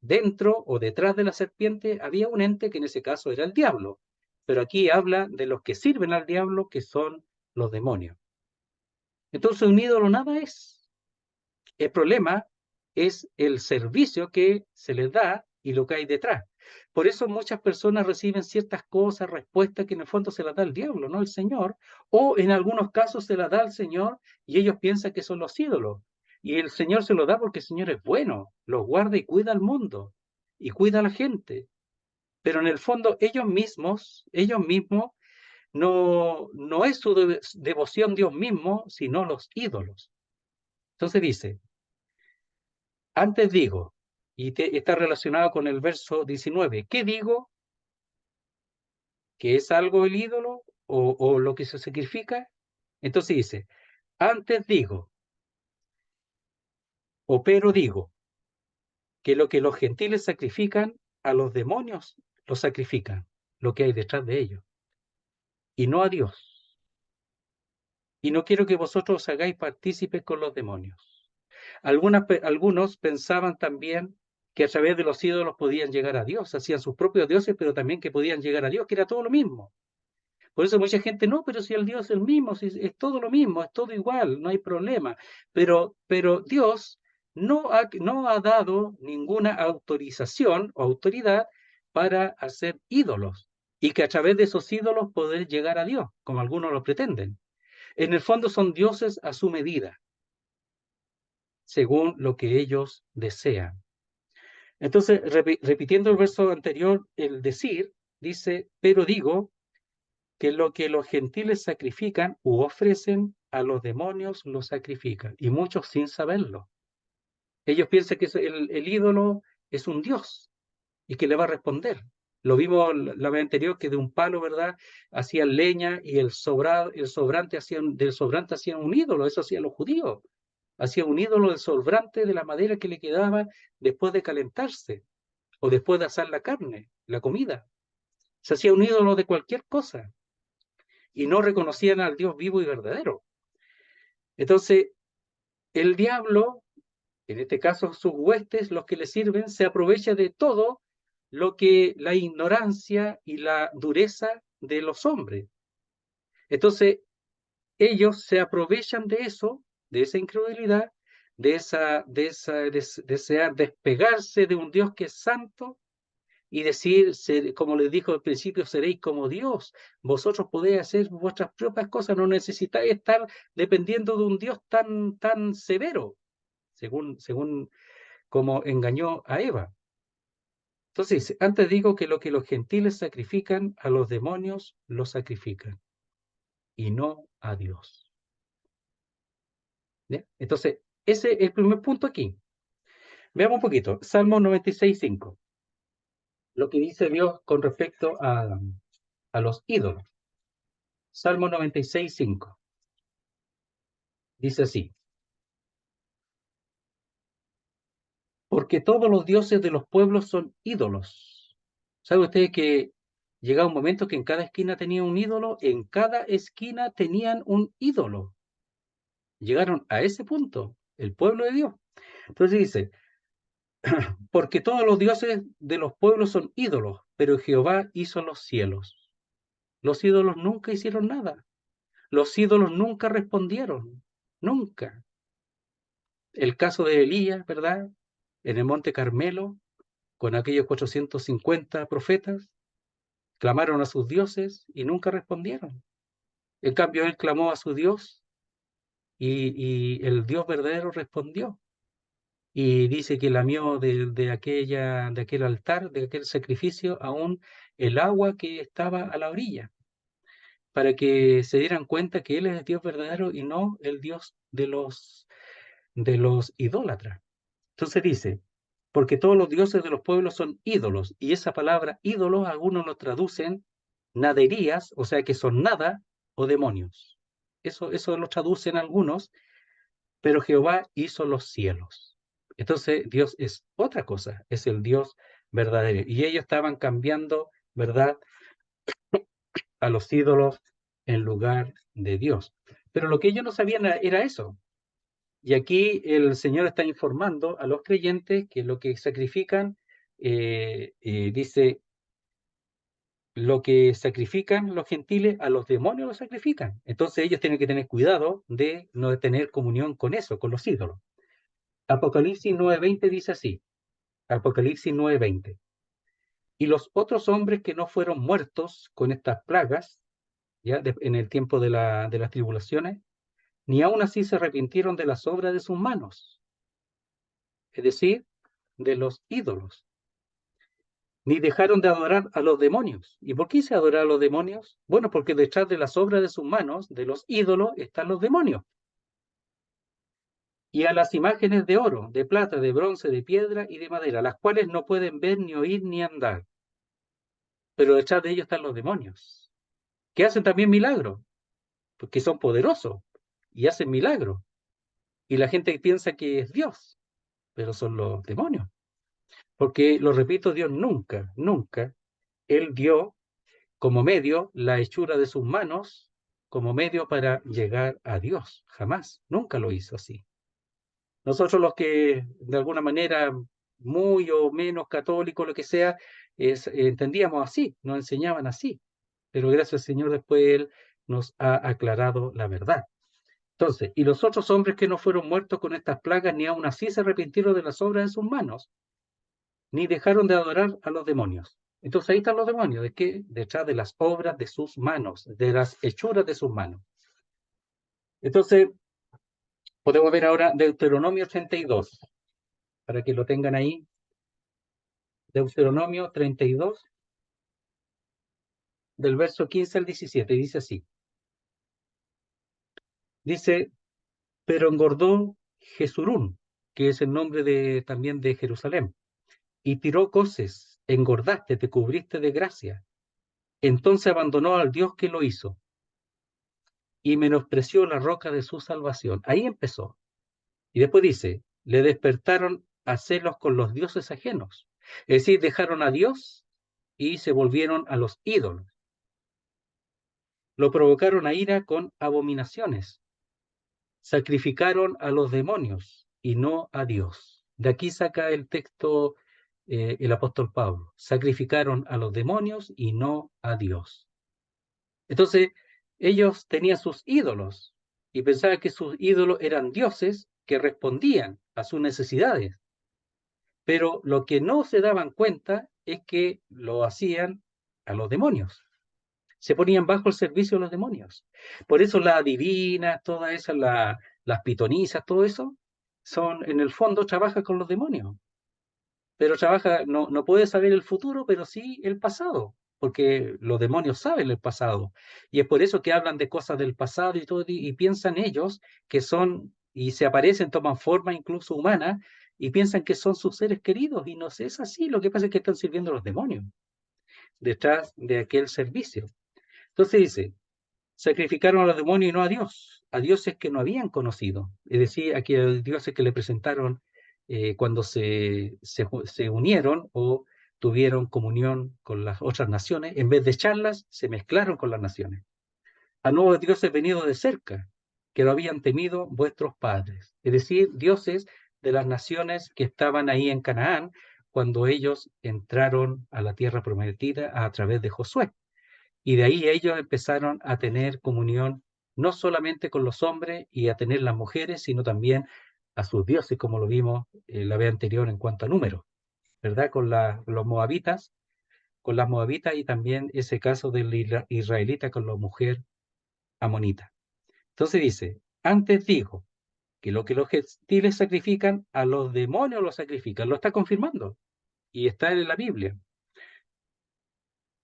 dentro o detrás de la serpiente había un ente que en ese caso era el diablo. Pero aquí habla de los que sirven al diablo, que son los demonios. Entonces un ídolo nada es. El problema es el servicio que se les da y lo que hay detrás. Por eso muchas personas reciben ciertas cosas, respuestas que en el fondo se las da el diablo, no el Señor, o en algunos casos se las da el Señor y ellos piensan que son los ídolos. Y el Señor se los da porque el Señor es bueno, los guarda y cuida al mundo y cuida a la gente. Pero en el fondo ellos mismos no es su devoción Dios mismo, sino los ídolos. Entonces dice, antes digo, y está relacionado con el verso 19, ¿qué digo? ¿Que es algo el ídolo o lo que se sacrifica? Entonces dice, antes digo, o pero digo, que lo que los gentiles sacrifican, a los demonios lo sacrifican, lo que hay detrás de ellos, y no a Dios. Y no quiero que vosotros os hagáis partícipes con los demonios. Algunos pensaban también que a través de los ídolos podían llegar a Dios, hacían sus propios dioses, pero también que podían llegar a Dios, que era todo lo mismo. Por eso mucha gente, no, pero si el Dios es el mismo, si es todo lo mismo, es todo igual, no hay problema. Pero Dios no ha dado ninguna autorización o autoridad para hacer ídolos y que a través de esos ídolos poder llegar a Dios, como algunos lo pretenden. En el fondo son dioses a su medida, según lo que ellos desean. Entonces, repitiendo el verso anterior, el decir, dice, pero digo que lo que los gentiles sacrifican u ofrecen, a los demonios lo sacrifican, y muchos sin saberlo. Ellos piensan que el ídolo es un dios y que le va a responder. Lo vimos la vez anterior, que de un palo, ¿verdad?, hacían leña y del sobrante hacían un ídolo. Eso hacían los judíos. Hacían un ídolo del sobrante de la madera que le quedaba después de calentarse o después de asar la carne, la comida. Se hacía un ídolo de cualquier cosa y no reconocían al Dios vivo y verdadero. Entonces, el diablo, en este caso sus huestes, los que le sirven, se aprovecha de todo lo que la ignorancia y la dureza de los hombres. Entonces, ellos se aprovechan de eso, de esa incredulidad, de desear despegarse de un Dios que es santo y decir, como les dijo al principio, seréis como Dios. Vosotros podéis hacer vuestras propias cosas, no necesitáis estar dependiendo de un Dios tan severo, según como engañó a Eva. Entonces, antes digo que lo que los gentiles sacrifican, a los demonios lo sacrifican, y no a Dios. ¿Bien? Entonces, ese es el primer punto aquí. Veamos un poquito. Salmo 96:5. Lo que dice Dios con respecto a los ídolos. Salmo 96:5. Dice así: porque todos los dioses de los pueblos son ídolos. ¿Sabe usted que llegaba un momento que en cada esquina tenía un ídolo? En cada esquina tenían un ídolo. Llegaron a ese punto, el pueblo de Dios. Entonces dice, porque todos los dioses de los pueblos son ídolos, pero Jehová hizo los cielos. Los ídolos nunca hicieron nada. Los ídolos nunca respondieron. Nunca. El caso de Elías, ¿verdad? En el Monte Carmelo, con aquellos 450 profetas, clamaron a sus dioses y nunca respondieron. En cambio, él clamó a su Dios y el Dios verdadero respondió. Y dice que lamió de aquel altar, de aquel sacrificio, aún el agua que estaba a la orilla, para que se dieran cuenta que él es el Dios verdadero y no el Dios de los idólatras. Entonces dice, porque todos los dioses de los pueblos son ídolos, y esa palabra ídolos algunos lo traducen naderías, o sea que son nada, o demonios. Eso lo traducen algunos, pero Jehová hizo los cielos. Entonces Dios es otra cosa, es el Dios verdadero. Y ellos estaban cambiando, ¿verdad?, a los ídolos en lugar de Dios. Pero lo que ellos no sabían era eso. Y aquí el Señor está informando a los creyentes que lo que sacrifican, dice, lo que sacrifican los gentiles, a los demonios lo sacrifican. Entonces ellos tienen que tener cuidado de no tener comunión con eso, con los ídolos. Apocalipsis 9:20 dice así, Apocalipsis 9:20. Y los otros hombres que no fueron muertos con estas plagas, ya en el tiempo de las tribulaciones, ni aun así se arrepintieron de las obras de sus manos, es decir, de los ídolos, ni dejaron de adorar a los demonios. ¿Y por qué se adora a los demonios? Bueno, porque detrás de las obras de sus manos, de los ídolos, están los demonios. Y a las imágenes de oro, de plata, de bronce, de piedra y de madera, las cuales no pueden ver, ni oír, ni andar. Pero detrás de ellos están los demonios, que hacen también milagros, porque son poderosos y hacen milagros. Y la gente piensa que es Dios, pero son los demonios. Porque, lo repito, Dios nunca, nunca, Él dio como medio la hechura de sus manos, como medio para llegar a Dios. Jamás, nunca lo hizo así. Nosotros los que, de alguna manera, muy o menos católicos, lo que sea, entendíamos así, nos enseñaban así. Pero gracias al Señor después Él nos ha aclarado la verdad. Entonces, y los otros hombres que no fueron muertos con estas plagas, ni aun así se arrepintieron de las obras de sus manos, ni dejaron de adorar a los demonios. Entonces ahí están los demonios, ¿de qué? Detrás de las obras de sus manos, de las hechuras de sus manos. Entonces, podemos ver ahora Deuteronomio 32, para que lo tengan ahí. Deuteronomio 32, del verso 15 al 17, dice así. Dice, pero engordó Jesurún, que es el nombre también de Jerusalén, y tiró coces, engordaste, te cubriste de gracia. Entonces abandonó al Dios que lo hizo y menospreció la roca de su salvación. Ahí empezó. Y después dice, le despertaron a celos con los dioses ajenos. Es decir, dejaron a Dios y se volvieron a los ídolos. Lo provocaron a ira con abominaciones. Sacrificaron a los demonios y no a Dios. De aquí saca el texto el apóstol Pablo. Sacrificaron a los demonios y no a Dios. Entonces, ellos tenían sus ídolos y pensaban que sus ídolos eran dioses que respondían a sus necesidades. Pero lo que no se daban cuenta es que lo hacían a los demonios. Se ponían bajo el servicio de los demonios. Por eso la divina, todas esas, las pitonisas, todo eso, son, en el fondo, trabaja con los demonios. Pero trabaja, no puede saber el futuro, pero sí el pasado, porque los demonios saben el pasado. Y es por eso que hablan de cosas del pasado y todo, y piensan ellos que son, y se aparecen, toman forma incluso humana, y piensan que son sus seres queridos, y no es así. Lo que pasa es que están sirviendo a los demonios detrás de aquel servicio. Entonces dice, sacrificaron a los demonios y no a dioses que no habían conocido. Es decir, a aquellos dioses que le presentaron cuando se unieron o tuvieron comunión con las otras naciones, en vez de echarlas, se mezclaron con las naciones. A nuevos dioses venidos de cerca, que lo habían temido vuestros padres. Es decir, dioses de las naciones que estaban ahí en Canaán cuando ellos entraron a la tierra prometida a través de Josué. Y de ahí ellos empezaron a tener comunión no solamente con los hombres y a tener las mujeres, sino también a sus dioses, como lo vimos en la vez anterior en cuanto a números, ¿verdad? Con los moabitas, con las moabitas y también ese caso del israelita con la mujer amonita. Entonces dice, antes dijo que lo que los gentiles sacrifican, a los demonios lo sacrifican, lo está confirmando y está en la Biblia.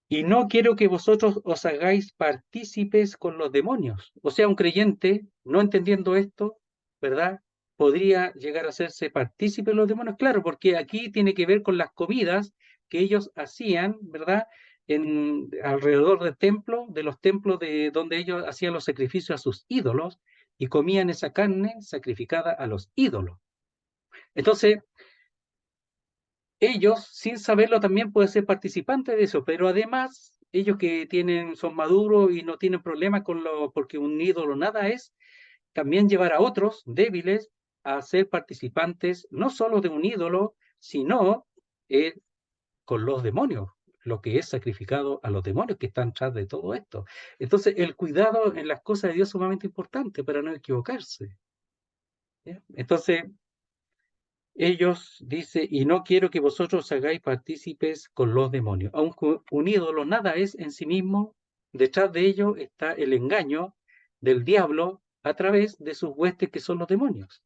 Y no quiero que vosotros os hagáis partícipes con los demonios. O sea, un creyente, no entendiendo esto, ¿verdad? Podría llegar a hacerse partícipe de los demonios. Claro, porque aquí tiene que ver con las comidas que ellos hacían, ¿verdad? Alrededor del templo, de los templos de donde ellos hacían los sacrificios a sus ídolos y comían esa carne sacrificada a los ídolos. Entonces, ellos, sin saberlo, también pueden ser participantes de eso, pero además ellos que son maduros y no tienen problemas porque un ídolo nada es, también llevar a otros débiles a ser participantes no solo de un ídolo, sino con los demonios, lo que es sacrificado a los demonios que están tras de todo esto. Entonces, el cuidado en las cosas de Dios es sumamente importante para no equivocarse. ¿Ya? Entonces, ellos dice, y no quiero que vosotros hagáis partícipes con los demonios. Aunque un ídolo nada es en sí mismo, detrás de ello está el engaño del diablo a través de sus huestes que son los demonios.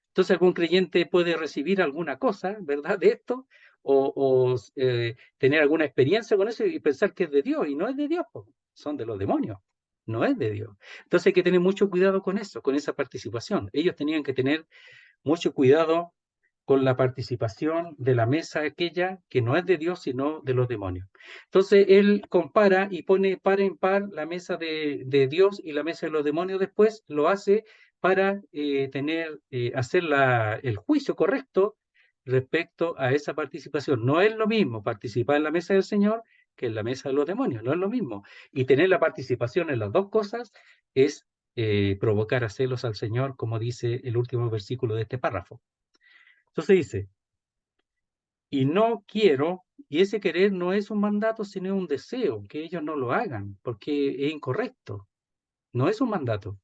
Entonces algún creyente puede recibir alguna cosa, ¿verdad?, de esto, o tener alguna experiencia con eso y pensar que es de Dios, y no es de Dios, son de los demonios, no es de Dios. Entonces hay que tener mucho cuidado con eso, con esa participación. Ellos tenían que tener mucho cuidado con la participación de la mesa aquella que no es de Dios, sino de los demonios. Entonces él compara y pone par en par la mesa de Dios y la mesa de los demonios. Después lo hace para hacer el juicio correcto respecto a esa participación. No es lo mismo participar en la mesa del Señor que en la mesa de los demonios, no es lo mismo. Y tener la participación en las dos cosas es provocar a celos al Señor, como dice el último versículo de este párrafo. Entonces dice, y no quiero, y ese querer no es un mandato, sino un deseo, que ellos no lo hagan, porque es incorrecto, no es un mandato.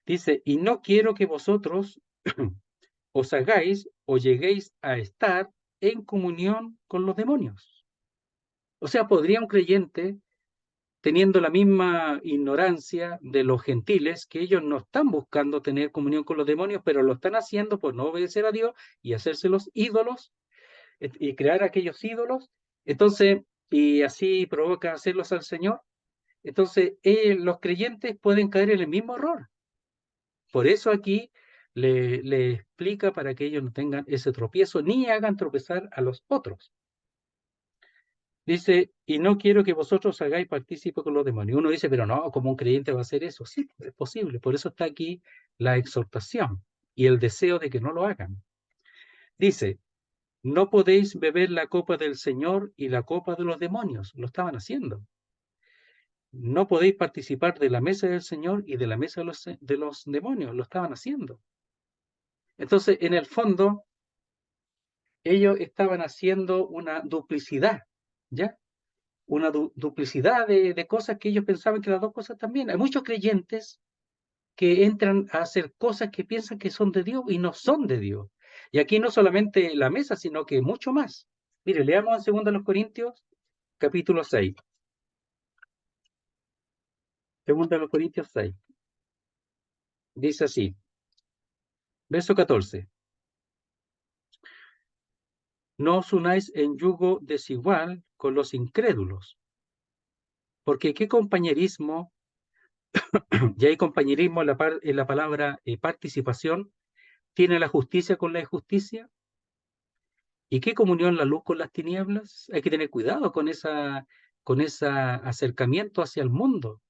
Dice, y no quiero que vosotros os hagáis o lleguéis a estar en comunión con los demonios. O sea, podría un creyente, teniendo la misma ignorancia de los gentiles, que ellos no están buscando tener comunión con los demonios, pero lo están haciendo por no obedecer a Dios y hacerse los ídolos, y crear aquellos ídolos, entonces, y así provoca hacerlos al Señor. Entonces, los creyentes pueden caer en el mismo error. Por eso aquí le explica para que ellos no tengan ese tropiezo ni hagan tropezar a los otros. Dice, y no quiero que vosotros hagáis partícipe con los demonios. Uno dice, pero no, ¿cómo un creyente va a hacer eso? Sí, es posible. Por eso está aquí la exhortación y el deseo de que no lo hagan. Dice, no podéis beber la copa del Señor y la copa de los demonios. Lo estaban haciendo. No podéis participar de la mesa del Señor y de la mesa de los demonios. Lo estaban haciendo. Entonces, en el fondo, ellos estaban haciendo una duplicidad, ¿ya? Una duplicidad de cosas que ellos pensaban que las dos cosas también. Hay muchos creyentes que entran a hacer cosas que piensan que son de Dios y no son de Dios. Y aquí no solamente la mesa, sino que mucho más. Mire, leamos en 2 Corintios, capítulo 6. 2 Corintios 6. Dice así, verso 14. No os unáis en yugo desigual con los incrédulos, porque qué compañerismo, y hay compañerismo en la palabra participación, tiene la justicia con la injusticia, y qué comunión la luz con las tinieblas. Hay que tener cuidado con ese acercamiento hacia el mundo,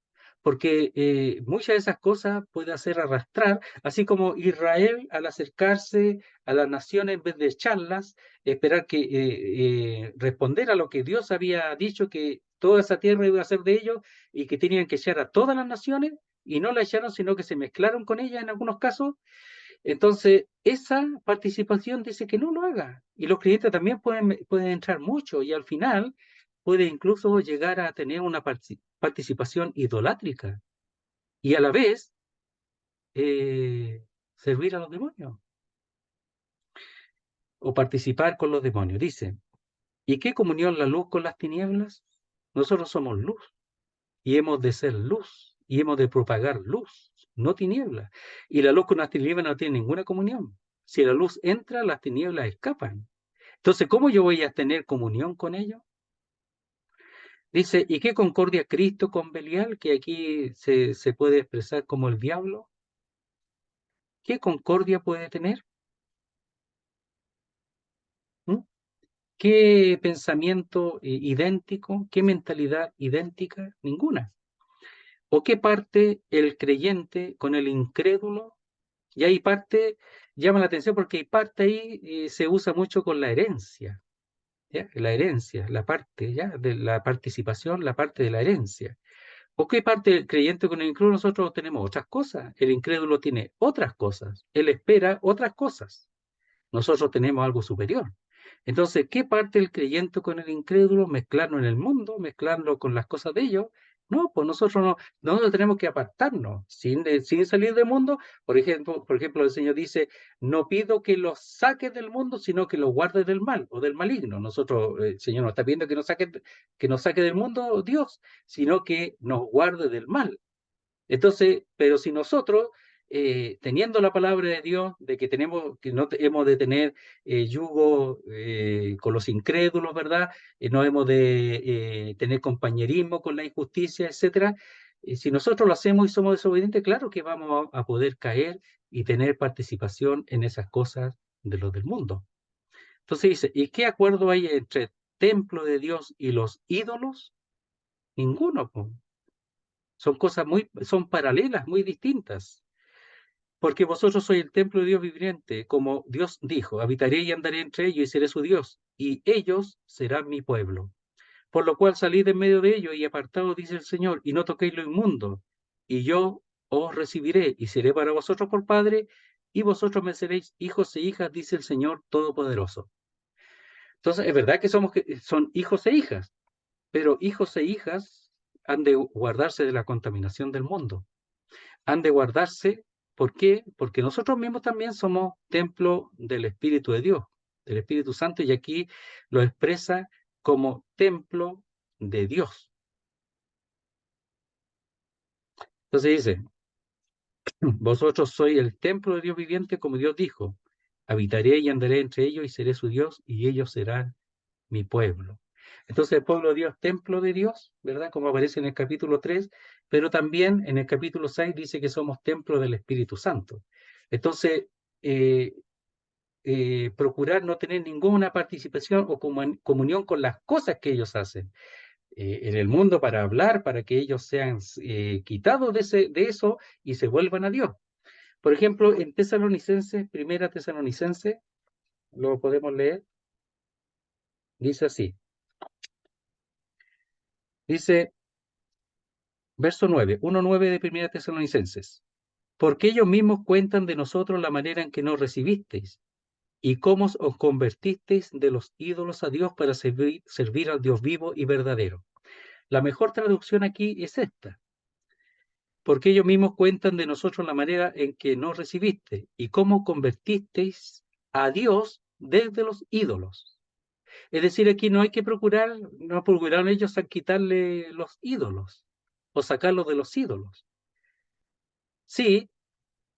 porque muchas de esas cosas puede hacer arrastrar, así como Israel al acercarse a las naciones en vez de echarlas, esperar que responder a lo que Dios había dicho, que toda esa tierra iba a ser de ellos y que tenían que echar a todas las naciones, y no la echaron, sino que se mezclaron con ellas en algunos casos. Entonces, esa participación dice que no lo haga. Y los creyentes también pueden entrar mucho y al final puede incluso llegar a tener una participación idolátrica y a la vez servir a los demonios o participar con los demonios. Dice, ¿y qué comunión la luz con las tinieblas? Nosotros somos luz y hemos de ser luz y hemos de propagar luz, no tinieblas. Y la luz con las tinieblas no tiene ninguna comunión. Si la luz entra, las tinieblas escapan. Entonces, ¿cómo yo voy a tener comunión con ellos? Dice, ¿y qué concordia Cristo con Belial? Que aquí se puede expresar como el diablo. ¿Qué concordia puede tener? ¿Mm? ¿Qué pensamiento idéntico? ¿Qué mentalidad idéntica? Ninguna. ¿O qué parte el creyente con el incrédulo? Y hay parte, llama la atención porque hay parte ahí, se usa mucho con la herencia. ¿ya? La herencia, la parte, ¿ya? De la participación, la parte de la herencia. ¿O qué parte del creyente con el incrédulo? Nosotros tenemos otras cosas. El incrédulo tiene otras cosas. Él espera otras cosas. Nosotros tenemos algo superior. Entonces, ¿qué parte el creyente con el incrédulo? Mezclarlo en el mundo, mezclarlo con las cosas de ellos. No, pues nosotros tenemos que apartarnos sin salir del mundo. Por ejemplo, el Señor dice, no pido que los saques del mundo, sino que los guardes del mal o del maligno. El Señor no está pidiendo que nos saque del mundo Dios, sino que nos guarde del mal. Entonces, pero si nosotros, teniendo la palabra de Dios, de que no hemos de tener yugo con los incrédulos, ¿verdad? No hemos de tener compañerismo con la injusticia, etcétera. Si nosotros lo hacemos y somos desobedientes, claro que vamos a poder caer y tener participación en esas cosas de los del mundo. Entonces dice, ¿y qué acuerdo hay entre templo de Dios y los ídolos? Ninguno, po. Son paralelas, muy distintas. Porque vosotros sois el templo de Dios viviente, como Dios dijo, habitaré y andaré entre ellos y seré su Dios, y ellos serán mi pueblo. Por lo cual salid en medio de ellos y apartados, dice el Señor, y no toquéis lo inmundo, y yo os recibiré y seré para vosotros por Padre, y vosotros me seréis hijos e hijas, dice el Señor Todopoderoso. Entonces, es verdad que son hijos e hijas, pero hijos e hijas han de guardarse de la contaminación del mundo. Han de guardarse. ¿Por qué? Porque nosotros mismos también somos templo del Espíritu de Dios, del Espíritu Santo, y aquí lo expresa como templo de Dios. Entonces dice, vosotros sois el templo de Dios viviente, como Dios dijo, habitaré y andaré entre ellos y seré su Dios, y ellos serán mi pueblo. Entonces el pueblo de Dios, templo de Dios, ¿verdad? Como aparece en el capítulo 3, pero también en el capítulo 6 dice que somos templo del Espíritu Santo. Entonces, procurar no tener ninguna participación o comunión con las cosas que ellos hacen en el mundo para hablar, para que ellos sean quitados de eso y se vuelvan a Dios. Por ejemplo, en Tesalonicenses, primera Tesalonicenses, lo podemos leer, dice así. Dice, verso 9, 1:9 de primera Tesalonicenses. Porque ellos mismos cuentan de nosotros la manera en que nos recibisteis y cómo os convertisteis de los ídolos a Dios para servir al Dios vivo y verdadero. La mejor traducción aquí es esta. Porque ellos mismos cuentan de nosotros la manera en que nos recibiste y cómo convertisteis a Dios desde los ídolos. Es decir, aquí no hay que no procuraron ellos a quitarle los ídolos o sacarlos de los ídolos. Sí,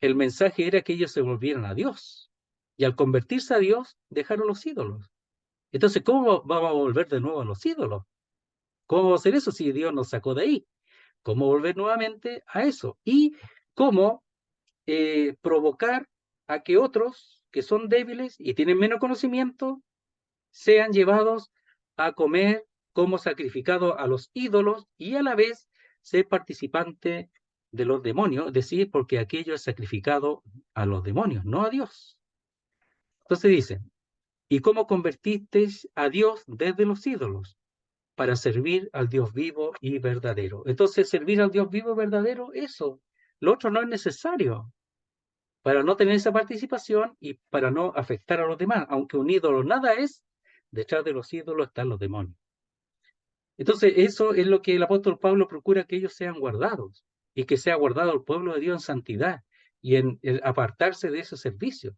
el mensaje era que ellos se volvieran a Dios. Y al convertirse a Dios, dejaron los ídolos. Entonces, ¿cómo vamos a volver de nuevo a los ídolos? ¿Cómo va a hacer eso si Dios nos sacó de ahí? ¿Cómo volver nuevamente a eso? Y cómo provocar a que otros que son débiles y tienen menos conocimiento sean llevados a comer como sacrificado a los ídolos y a la vez ser participante de los demonios, es decir, porque aquello es sacrificado a los demonios, no a Dios. Entonces dice, ¿y cómo convertisteis a Dios desde los ídolos? Para servir al Dios vivo y verdadero. Entonces, servir al Dios vivo y verdadero, eso. Lo otro no es necesario para no tener esa participación y para no afectar a los demás. Aunque un ídolo nada es, detrás de los ídolos están los demonios. Entonces, eso es lo que el apóstol Pablo procura que ellos sean guardados y que sea guardado el pueblo de Dios en santidad y en apartarse de ese servicio,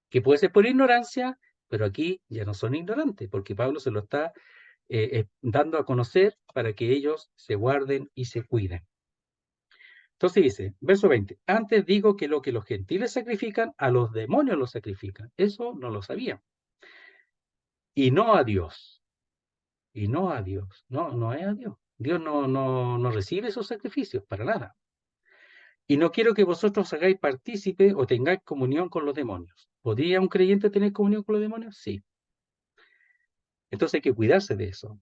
que puede ser por ignorancia, pero aquí ya no son ignorantes, porque Pablo se lo está dando a conocer para que ellos se guarden y se cuiden. Entonces dice, verso 20, antes digo que lo que los gentiles sacrifican, a los demonios los sacrifican. Eso no lo sabían. Y no a Dios. Y no a Dios. No, no es a Dios. Dios no recibe esos sacrificios para nada. Y no quiero que vosotros hagáis partícipe o tengáis comunión con los demonios. ¿Podría un creyente tener comunión con los demonios? Sí. Entonces hay que cuidarse de eso.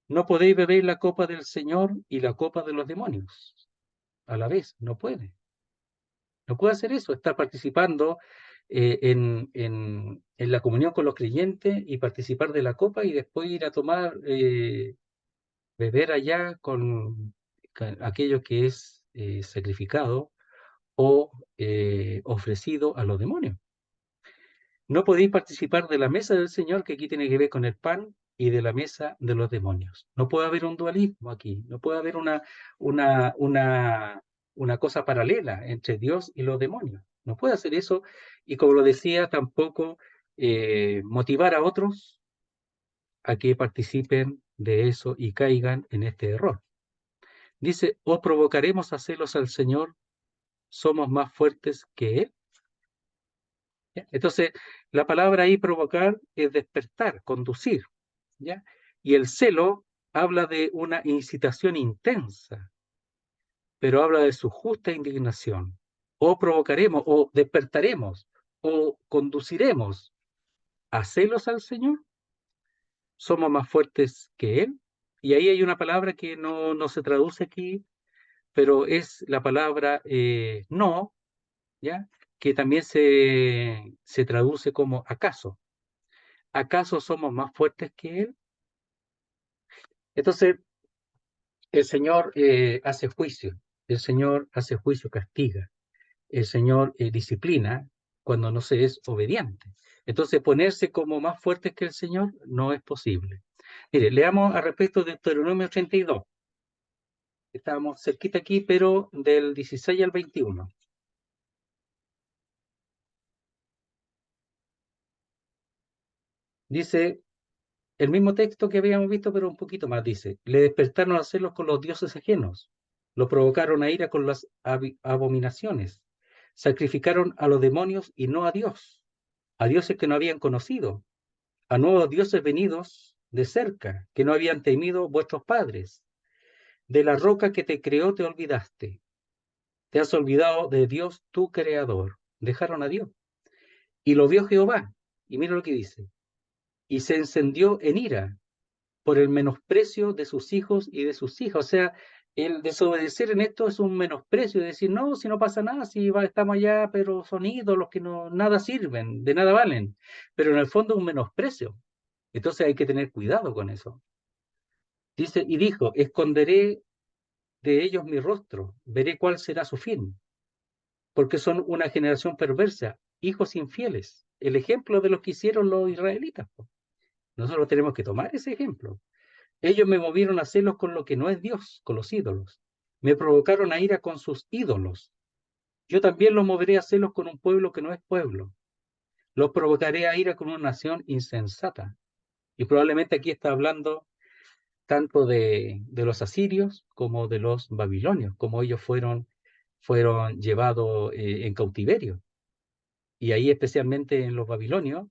No podéis beber la copa del Señor y la copa de los demonios a la vez. No puede. No puede hacer eso. Está participando en la comunión con los creyentes y participar de la copa y después ir a tomar, beber allá con aquello que es sacrificado o ofrecido a los demonios. No podéis participar de la mesa del Señor, que aquí tiene que ver con el pan, y de la mesa de los demonios. No puede haber un dualismo aquí, no puede haber una cosa paralela entre Dios y los demonios. No puede hacer eso, y como lo decía, tampoco motivar a otros a que participen de eso y caigan en este error. Dice, ¿o provocaremos a celos al Señor? ¿Somos más fuertes que Él? ¿Ya? Entonces, la palabra ahí provocar es despertar, conducir, ¿ya? Y el celo habla de una incitación intensa, pero habla de su justa indignación. O provocaremos, o despertaremos, o conduciremos a celos al Señor. Somos más fuertes que Él. Y ahí hay una palabra que no se traduce aquí, pero es la palabra no, ¿ya? Que también se traduce como acaso. ¿Acaso somos más fuertes que Él? Entonces, el Señor hace juicio, el Señor hace juicio, castiga, el Señor disciplina cuando no se es obediente. Entonces, ponerse como más fuertes que el Señor no es posible. Mire, leamos al respecto de Deuteronomio 32. Estábamos cerquita aquí, pero del 16 al 21. Dice, el mismo texto que habíamos visto, pero un poquito más, dice, le despertaron a celos con los dioses ajenos, lo provocaron a ira con las abominaciones, sacrificaron a los demonios y no a dioses que no habían conocido, a nuevos dioses venidos de cerca, que no habían temido vuestros padres. De la roca que te creó te olvidaste, te has olvidado de Dios tu creador. Dejaron a Dios. Y lo vio Jehová, y mira lo que dice, y se encendió en ira por el menosprecio de sus hijos y de sus hijas. O sea, el desobedecer en esto es un menosprecio, decir, no, si no pasa nada, si estamos allá, pero son ídolos que no, nada sirven, de nada valen. Pero en el fondo es un menosprecio. Entonces hay que tener cuidado con eso. Dice, y dijo, esconderé de ellos mi rostro, veré cuál será su fin, porque son una generación perversa, hijos infieles, el ejemplo de lo que hicieron los israelitas. Nosotros tenemos que tomar ese ejemplo. Ellos me movieron a celos con lo que no es Dios, con los ídolos. Me provocaron a ira con sus ídolos. Yo también los moveré a celos con un pueblo que no es pueblo. Los provocaré a ira con una nación insensata. Y probablemente aquí está hablando tanto de los asirios como de los babilonios, como ellos fueron llevados en cautiverio. Y ahí especialmente en los babilonios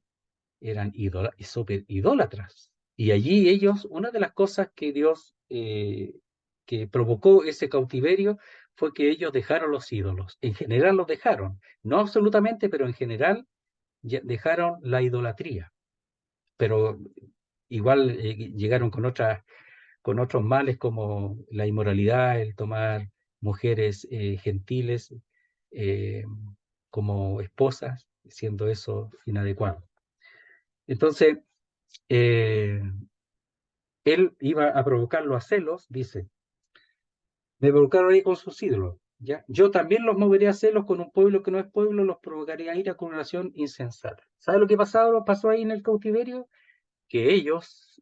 eran súper idólatras. Y allí ellos, una de las cosas que Dios que provocó ese cautiverio fue que ellos dejaron los ídolos. En general los dejaron, no absolutamente, pero en general dejaron la idolatría. Pero igual llegaron con otros males como la inmoralidad, el tomar mujeres gentiles eh, como esposas, siendo eso inadecuado. Entonces, él iba a provocarlo a celos, dice, me provocaron ahí con sus ídolos, ¿ya? Yo también los moveré a celos con un pueblo que no es pueblo, los provocaré a ira con una nación insensata. ¿Sabe lo que pasó ahí en el cautiverio? Que ellos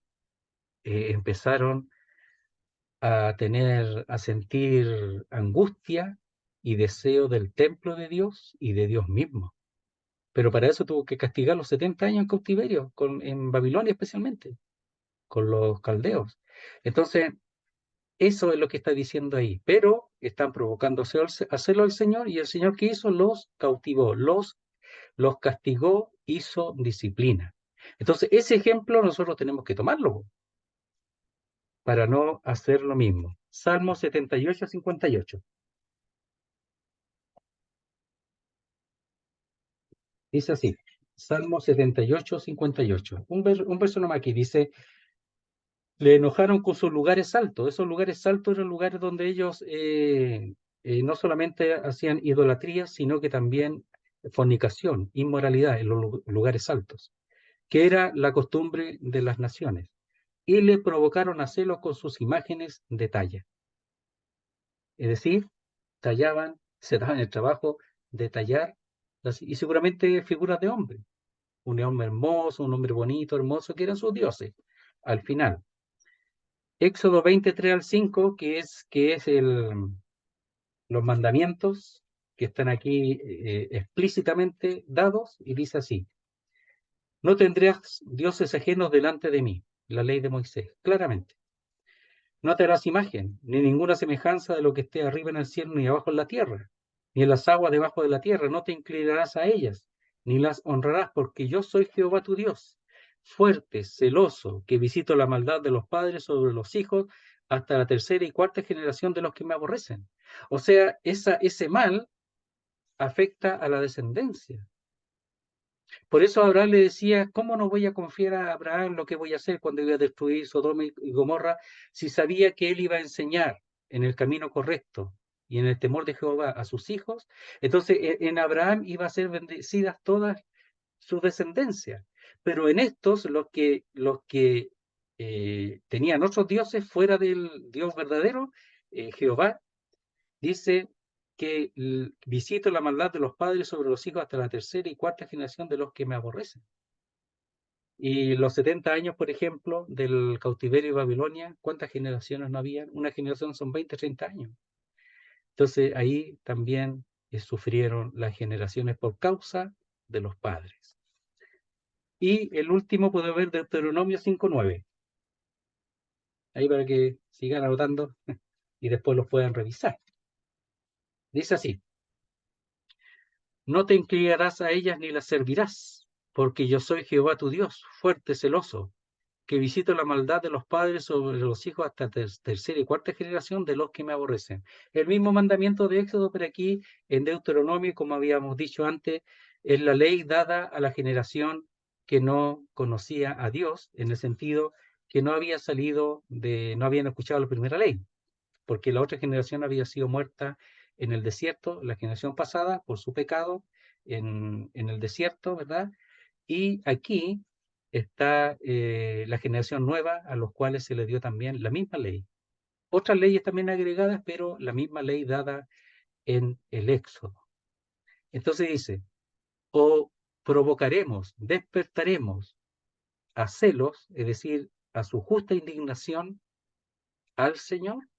empezaron a sentir angustia y deseo del templo de Dios y de Dios mismo. Pero para eso tuvo que castigar los 70 años en cautiverio, en Babilonia especialmente, con los caldeos. Entonces, eso es lo que está diciendo ahí. Pero están provocando a celo al Señor, y el Señor, ¿qué hizo? Los cautivó, los castigó, hizo disciplina. Entonces, ese ejemplo nosotros tenemos que tomarlo para no hacer lo mismo. Salmo 78, 58. Dice así, Salmo 78, 58. Un verso nomás aquí dice, le enojaron con sus lugares altos. Esos lugares altos eran lugares donde ellos no solamente hacían idolatría, sino que también fornicación, inmoralidad en los lugares altos, que era la costumbre de las naciones, y le provocaron a celos con sus imágenes de talla. Es decir, tallaban, se daban el trabajo de tallar, y seguramente figuras de hombre, un hombre hermoso, un hombre bonito, hermoso, que eran sus dioses, al final. Éxodo 23 al 5, que es los mandamientos que están aquí explícitamente dados, y dice así: no tendrás dioses ajenos delante de mí, la ley de Moisés, claramente. No te harás imagen, ni ninguna semejanza de lo que esté arriba en el cielo, ni abajo en la tierra, ni en las aguas debajo de la tierra. No te inclinarás a ellas, ni las honrarás, porque yo soy Jehová tu Dios, fuerte, celoso, que visito la maldad de los padres sobre los hijos hasta la tercera y cuarta generación de los que me aborrecen. O sea, ese mal afecta a la descendencia. Por eso Abraham le decía: ¿cómo no voy a confiar a Abraham lo que voy a hacer cuando iba a destruir Sodoma y Gomorra, si sabía que él iba a enseñar en el camino correcto y en el temor de Jehová a sus hijos? Entonces en Abraham iba a ser bendecidas todas sus descendencias. Pero en estos, los que tenían otros dioses fuera del Dios verdadero, Jehová, dice que visito la maldad de los padres sobre los hijos hasta la tercera y cuarta generación de los que me aborrecen. Y los 70 años, por ejemplo, del cautiverio de Babilonia, ¿cuántas generaciones no habían? Una generación son 20, 30 años. Entonces ahí también sufrieron las generaciones por causa de los padres. Y el último puede ver Deuteronomio 5:9. Ahí para que sigan anotando y después los puedan revisar. Dice así: no te inclinarás a ellas ni las servirás, porque yo soy Jehová tu Dios, fuerte, celoso, que visito la maldad de los padres sobre los hijos hasta tercera y cuarta generación de los que me aborrecen. El mismo mandamiento de Éxodo, pero aquí en Deuteronomio, como habíamos dicho antes, es la ley dada a la generación que no conocía a Dios, en el sentido que no había no habían escuchado la primera ley, porque la otra generación había sido muerta en el desierto, la generación pasada, por su pecado en el desierto, ¿verdad? Y aquí está la generación nueva, a los cuales se le dio también la misma ley. Otras leyes también agregadas, pero la misma ley dada en el Éxodo. Entonces dice: o provocaremos, despertaremos a celos, es decir, a su justa indignación, al Señor,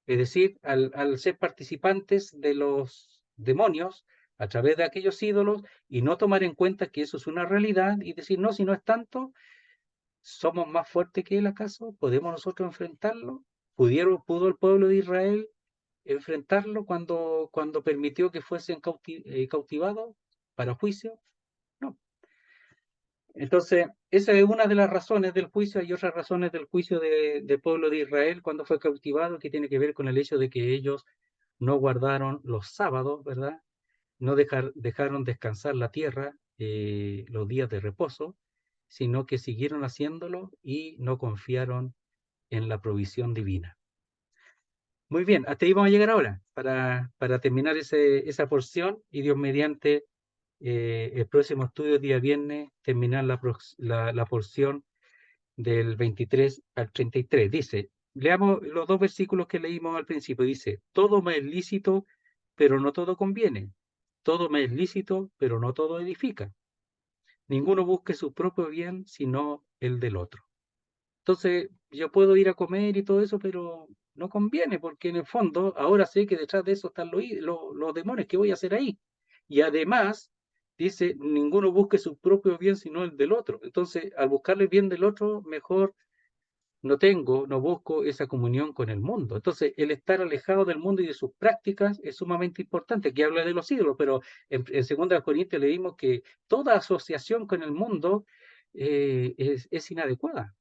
es decir, al ser participantes de los demonios a través de aquellos ídolos, y no tomar en cuenta que eso es una realidad y decir: no, si no es tanto, ¿somos más fuertes que él acaso? ¿Podemos nosotros enfrentarlo? ¿Pudo el pueblo de Israel enfrentarlo cuando permitió que fuesen cautivados para juicio? No. Entonces, esa es una de las razones del juicio. Hay otras razones del juicio del pueblo de Israel cuando fue cautivado, que tiene que ver con el hecho de que ellos no guardaron los sábados, ¿verdad? No dejaron descansar la tierra los días de reposo, sino que siguieron haciéndolo y no confiaron en la provisión divina. Muy bien, hasta ahí vamos a llegar ahora, para terminar esa porción, y Dios mediante el próximo estudio, día viernes, terminar la porción del 23 al 33. Dice, leamos los dos versículos que leímos al principio. Dice: todo me es lícito, pero no todo conviene. Todo me es lícito, pero no todo edifica. Ninguno busque su propio bien, sino el del otro. Entonces, yo puedo ir a comer y todo eso, pero no conviene, porque en el fondo ahora sé que detrás de eso están los demonios. ¿Qué voy a hacer ahí? Y además, dice: ninguno busque su propio bien, sino el del otro. Entonces, al buscarle el bien del otro, mejor no busco esa comunión con el mundo. Entonces, el estar alejado del mundo y de sus prácticas es sumamente importante. Aquí habla de los ídolos, pero en 2 Corintios leímos que toda asociación con el mundo es inadecuada,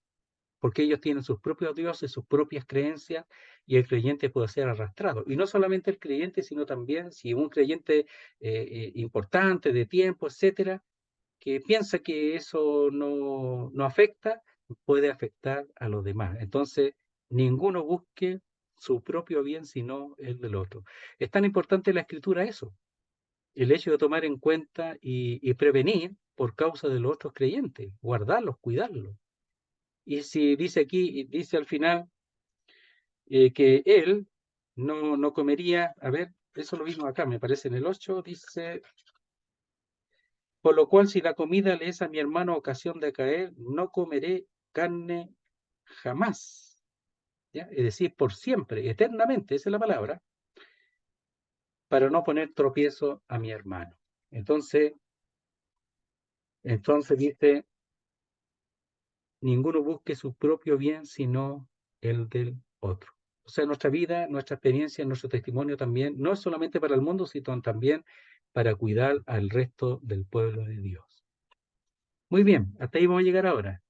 porque ellos tienen sus propios dioses, sus propias creencias, y el creyente puede ser arrastrado. Y no solamente el creyente, sino también si un creyente importante, de tiempo, etcétera, que piensa que eso no afecta, puede afectar a los demás. Entonces, ninguno busque su propio bien, sino el del otro. Es tan importante la escritura eso, el hecho de tomar en cuenta y prevenir por causa de los otros creyentes, guardarlos, cuidarlos. Y si dice aquí, dice al final que él no comería, a ver, eso lo vimos acá, me parece en el 8, dice, por lo cual si la comida le es a mi hermano ocasión de caer, no comeré carne jamás. ¿Ya? Es decir, por siempre, eternamente, esa es la palabra, para no poner tropiezo a mi hermano. Entonces dice, ninguno busque su propio bien, sino el del otro. O sea, nuestra vida, nuestra experiencia, nuestro testimonio también, no es solamente para el mundo, sino también para cuidar al resto del pueblo de Dios. Muy bien, hasta ahí vamos a llegar ahora.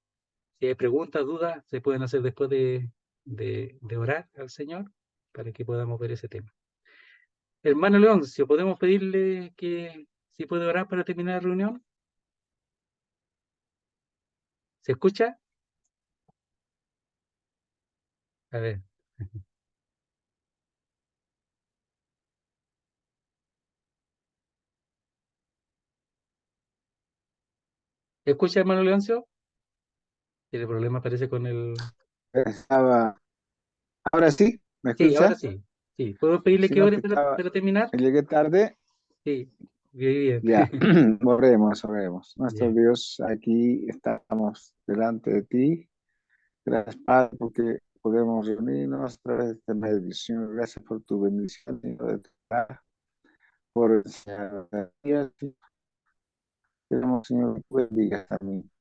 Si hay preguntas, dudas, se pueden hacer después de orar al Señor para que podamos ver ese tema. Hermano Leoncio, ¿podemos pedirle que si puede orar para terminar la reunión? ¿Se escucha? A ver. ¿Escucha, hermano Leoncio? Tiene problema, parece, con el... Estaba, ahora sí, ¿me Sí, ahora escucha? sí. Sí, ¿puedo pedirle Si que no, ore que estaba, para terminar? llegué tarde. Sí, bien, Ya, bien. oremos, oremos. Nuestro Ya. Dios, aquí estamos delante de ti. Gracias, Padre, porque podemos reunirnos a través de esta bendición. Gracias por tu bendición y de tu palabra, por el Señor. Queremos, Señor, que tú bendigas también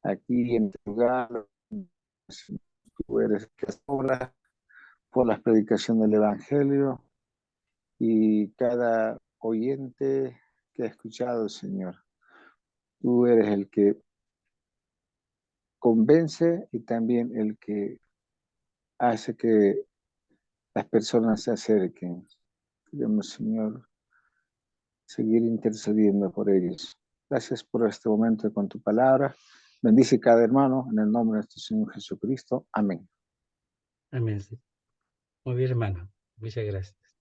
aquí en este lugar. Tú eres el que obra por la predicación del Evangelio y cada oyente que ha escuchado, Señor. Tú eres el que convence y también el que hace que las personas se acerquen. Queremos, Señor, seguir intercediendo por ellos. Gracias por este momento con tu palabra. Bendice cada hermano en el nombre de nuestro Señor Jesucristo. Amén. Amén. Sí. Muy bien, hermano. Muchas gracias.